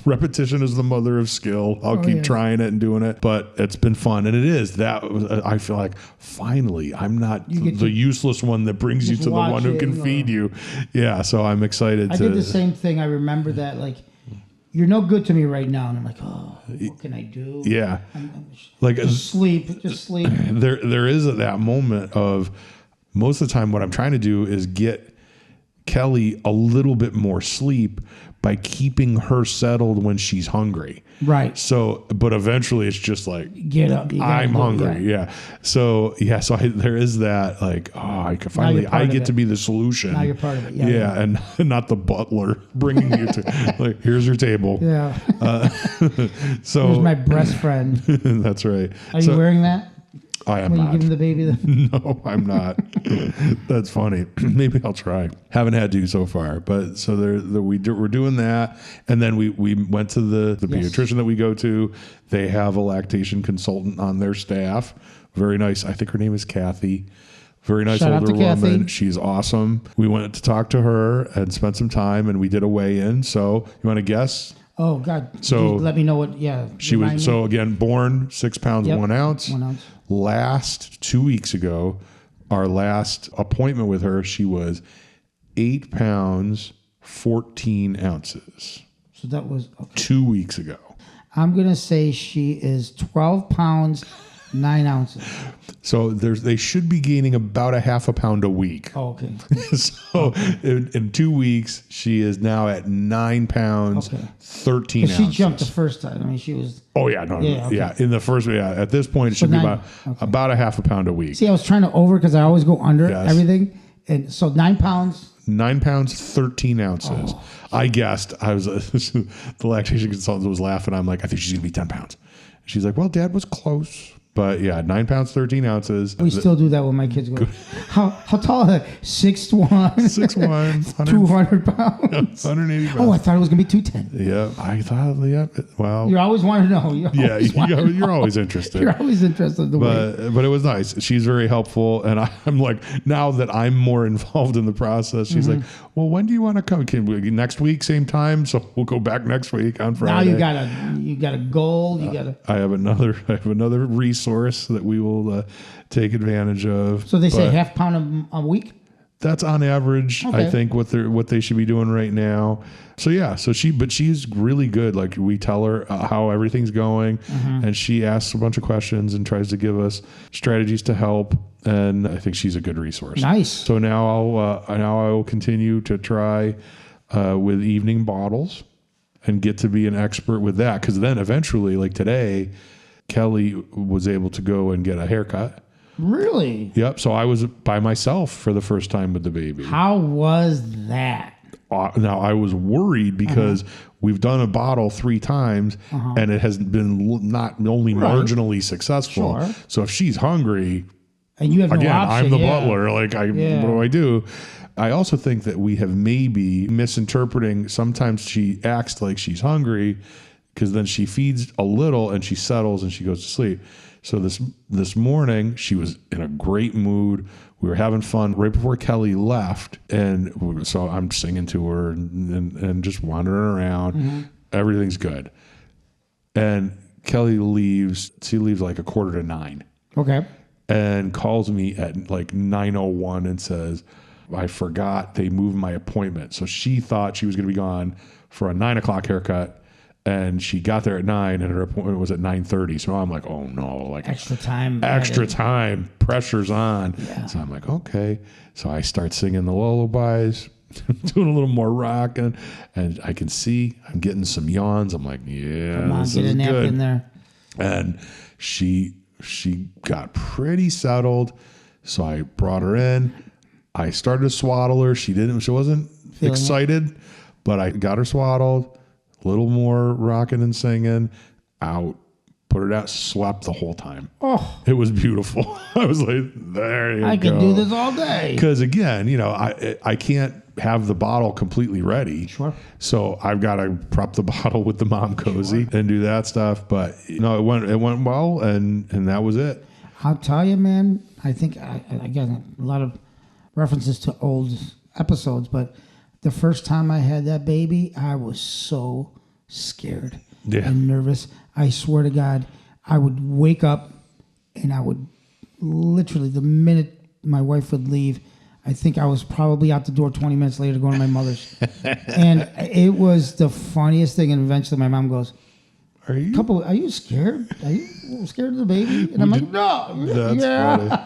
S2: repetition is the mother of skill. I'll keep trying it and doing it, but it's been fun. And it is I feel like finally I'm not the useless one that brings you to the one who can feed you. Yeah. So I'm excited
S1: I did the same thing. I remember that, like, you're no good to me right now. And I'm like, oh, what can I do?
S2: Yeah.
S1: I'm
S2: like
S1: just sleep.
S2: There is that moment of most of the time what I'm trying to do is get Kelly a little bit more sleep by keeping her settled when she's hungry.
S1: Right.
S2: So, but eventually it's just like,
S1: get up.
S2: I'm hungry. Yeah. So, there is that, like, I get to be the solution.
S1: Now you're part of it.
S2: Yeah. And not the butler bringing you to, like, here's your table.
S1: Yeah.
S2: So
S1: Here's my breast friend.
S2: That's right.
S1: Are you wearing that?
S2: I am
S1: when
S2: not.
S1: you give him the baby?
S2: No, I'm not. That's funny. Maybe I'll try. Haven't had to so far, but so we're doing that, and then we went to the pediatrician that we go to. They have a lactation consultant on their staff. Very nice. I think her name is Kathy. Very nice
S1: Shout
S2: older
S1: out to
S2: woman.
S1: Kathy.
S2: She's awesome. We went to talk to her and spent some time, and we did a weigh-in. So you want to guess?
S1: Oh God!
S2: So
S1: let me know what. Yeah,
S2: she was. So again, born 6 pounds 1 ounce.
S1: 1 ounce.
S2: Last 2 weeks ago, our last appointment with her, she was 8 pounds 14 ounces.
S1: So that was
S2: 2 weeks ago.
S1: I'm gonna say she is 12 pounds 9 ounces.
S2: So they should be gaining about a half a pound a week.
S1: Oh, okay.
S2: So in 2 weeks, she is now at 9 pounds, 13 ounces.
S1: She jumped the first time. I mean, she was.
S2: Oh yeah, no, yeah. In the first, at this point, it should be about a half a pound a week.
S1: See, I was trying to because I always go under everything, and so 9 pounds.
S2: 9 pounds, 13 ounces. Oh. I guessed. I was the lactation consultant was laughing. I'm like, I think she's gonna be 10 pounds. She's like, well, Dad was close. But yeah, 9 pounds, 13 ounces.
S1: We still do that when my kids go. How tall are they? 6'1".
S2: 6'1".
S1: 200 pounds.
S2: 180 pounds.
S1: Oh, I thought it was going to be 210.
S2: Yeah, I thought, well.
S1: You always want to know.
S2: You're always interested.
S1: You're always interested in the
S2: weight. But it was nice. She's very helpful. And I'm like, now that I'm more involved in the process, she's like, well, when do you want to come? Can we, next week, same time? So we'll go back next week on Friday.
S1: Now you got a goal.
S2: I have another resource that we will take advantage of.
S1: So they say half pound a week?
S2: That's on average, I think, what they should be doing right now. So yeah, she's really good. Like we tell her how everything's going, and she asks a bunch of questions and tries to give us strategies to help. And I think she's a good resource.
S1: Nice.
S2: So now I will continue to try with evening bottles and get to be an expert with that. Because then eventually, like today, Kelly was able to go and get a haircut.
S1: Really?
S2: Yep. So I was by myself for the first time with the baby.
S1: How was that?
S2: Now I was worried because we've done a bottle 3 times and it has been not only marginally successful. Sure. So if she's hungry,
S1: and you have no option,
S2: I'm the butler. Like what do I do? I also think that we have maybe misinterpreting. Sometimes she acts like she's hungry, because then she feeds a little and she settles and she goes to sleep. So this morning, she was in a great mood. We were having fun right before Kelly left. And so I'm singing to her and just wandering around. Everything's good. And Kelly leaves. She leaves like 8:45.
S1: Okay.
S2: And calls me at like 9:01 and says, I forgot they moved my appointment. So she thought she was going to be gone for a 9 o'clock haircut. And she got there at 9 and her appointment was at 9:30. So I'm like, oh no, like
S1: extra time,
S2: pressure's on. Yeah. So I'm like, okay. So I start singing the lullabies, doing a little more rocking, and I can see I'm getting some yawns. I'm like, yeah,
S1: come on,
S2: this
S1: get
S2: is
S1: a nap
S2: good.
S1: In there.
S2: And she got pretty settled. So I brought her in. I started to swaddle her. She wasn't excited, but I got her swaddled. A little more rocking and singing, out, put her down, slept the whole time. Oh, it was beautiful. I was like, there you go.
S1: I can do this all day.
S2: Because again, I can't have the bottle completely ready.
S1: Sure.
S2: So I've got to prep the bottle with the mom cozy and do that stuff. But it went well, and that was it.
S1: I'll tell you, man. I think I got a lot of references to old episodes, but the first time I had that baby, I was so scared and nervous. I swear to God, I would wake up and I would literally, the minute my wife would leave, I think I was probably out the door 20 minutes later going to my mother's. And it was the funniest thing. And eventually my mom goes, Are you scared? Are you scared of the baby? And I'm like, no.
S2: That's funny.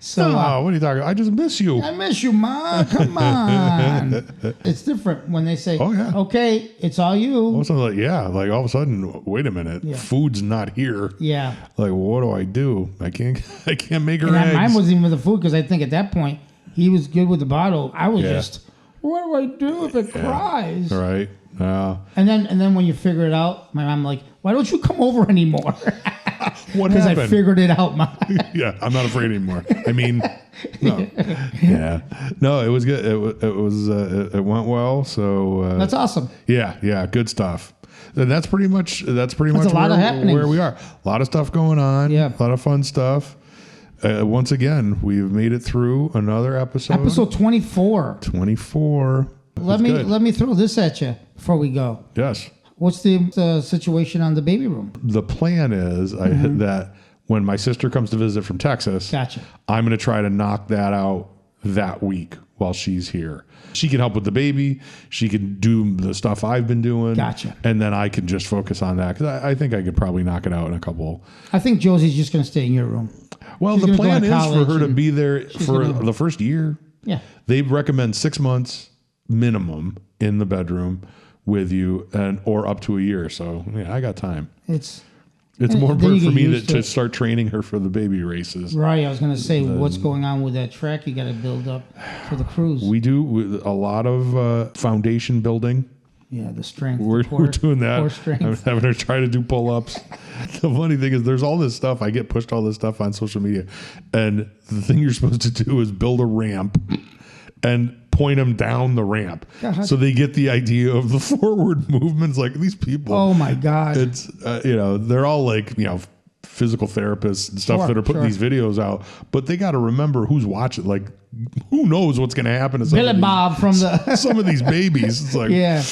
S1: So,
S2: what are you talking about? I just miss you.
S1: I miss you, Mom. Come on. It's different when they say, okay, it's all you.
S2: All of a sudden, wait a minute. Yeah. Food's not here.
S1: Yeah.
S2: Like, what do I do? I can't make her
S1: and
S2: eggs.
S1: Mine wasn't even with the food because I think at that point, he was good with the bottle. I was just, what do I do if it cries?
S2: Right.
S1: And then when you figure it out, my mom like, why don't you come over anymore?
S2: What happened?
S1: Because I figured it out, Mom.
S2: Yeah, I'm not afraid anymore. I mean, no. Yeah. No, it was good. It went well. So
S1: that's awesome.
S2: Yeah, good stuff. And that's pretty much
S1: a lot of happenings.
S2: Where we are. A lot of stuff going on.
S1: Yeah.
S2: A lot of fun stuff. Once again, we've made it through another episode.
S1: Episode 24.
S2: 24.
S1: Let me throw this at you before we go.
S2: Yes.
S1: What's the situation on the baby room?
S2: The plan is that when my sister comes to visit from Texas,
S1: gotcha.
S2: I'm going to try to knock that out that week while she's here. She can help with the baby. She can do the stuff I've been doing.
S1: Gotcha.
S2: And then I can just focus on that because I think I could probably knock it out in a couple.
S1: I think Josie's just going to stay in your room.
S2: Well,
S1: She's
S2: the
S1: gonna
S2: plan
S1: go to
S2: is for her
S1: college
S2: to
S1: and
S2: be there for the first year.
S1: Yeah.
S2: They recommend 6 months minimum in the bedroom with you or up to a year. So yeah, I got time. It's more important for me to start training her for the baby races.
S1: Right. I was going to say, what's going on with that track you got to build up for the cruise?
S2: We do a lot of foundation building.
S1: Yeah, the strength.
S2: We're doing that.
S1: Core strength.
S2: I'm having her try to do pull-ups. The funny thing is there's all this stuff. I get pushed all this stuff on social media. And the thing you're supposed to do is build a ramp and point them down the ramp.
S1: God.
S2: So they get the idea of the forward movements. Like these people.
S1: Oh, my God.
S2: It's, they're all like, physical therapists and stuff that are putting these videos out. But they got to remember who's watching. Like, who knows what's going to happen to some of these babies. It's like,
S1: yeah.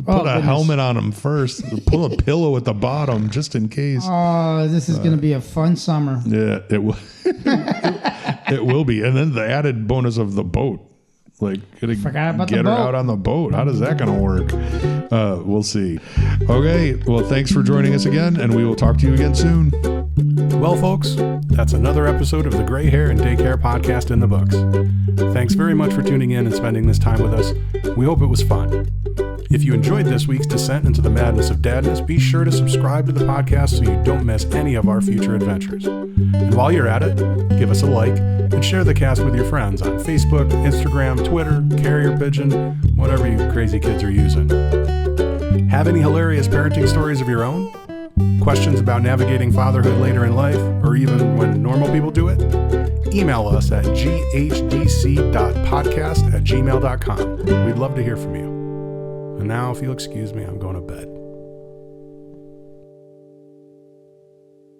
S2: Put a helmet on them first. Put a pillow at the bottom just in case.
S1: Oh, this is going to be a fun summer.
S2: Yeah, it will. It will be. And then the added bonus of the boat. Like, get her out on the boat. How does that going to work? We'll see. Okay. Well, thanks for joining us again, and we will talk to you again soon.
S3: Well, folks, that's another episode of the Gray Hair and Daycare podcast in the books. Thanks very much for tuning in and spending this time with us. We hope it was fun. If you enjoyed this week's descent into the madness of dadness, be sure to subscribe to the podcast so you don't miss any of our future adventures. And while you're at it, give us a like and share the cast with your friends on Facebook, Instagram, Twitter, Carrier Pigeon, whatever you crazy kids are using. Have any hilarious parenting stories of your own? Questions about navigating fatherhood later in life, or even when normal people do it? Email us at ghdc.podcast@gmail.com. We'd love to hear from you. And now, if you'll excuse me, I'm going to bed.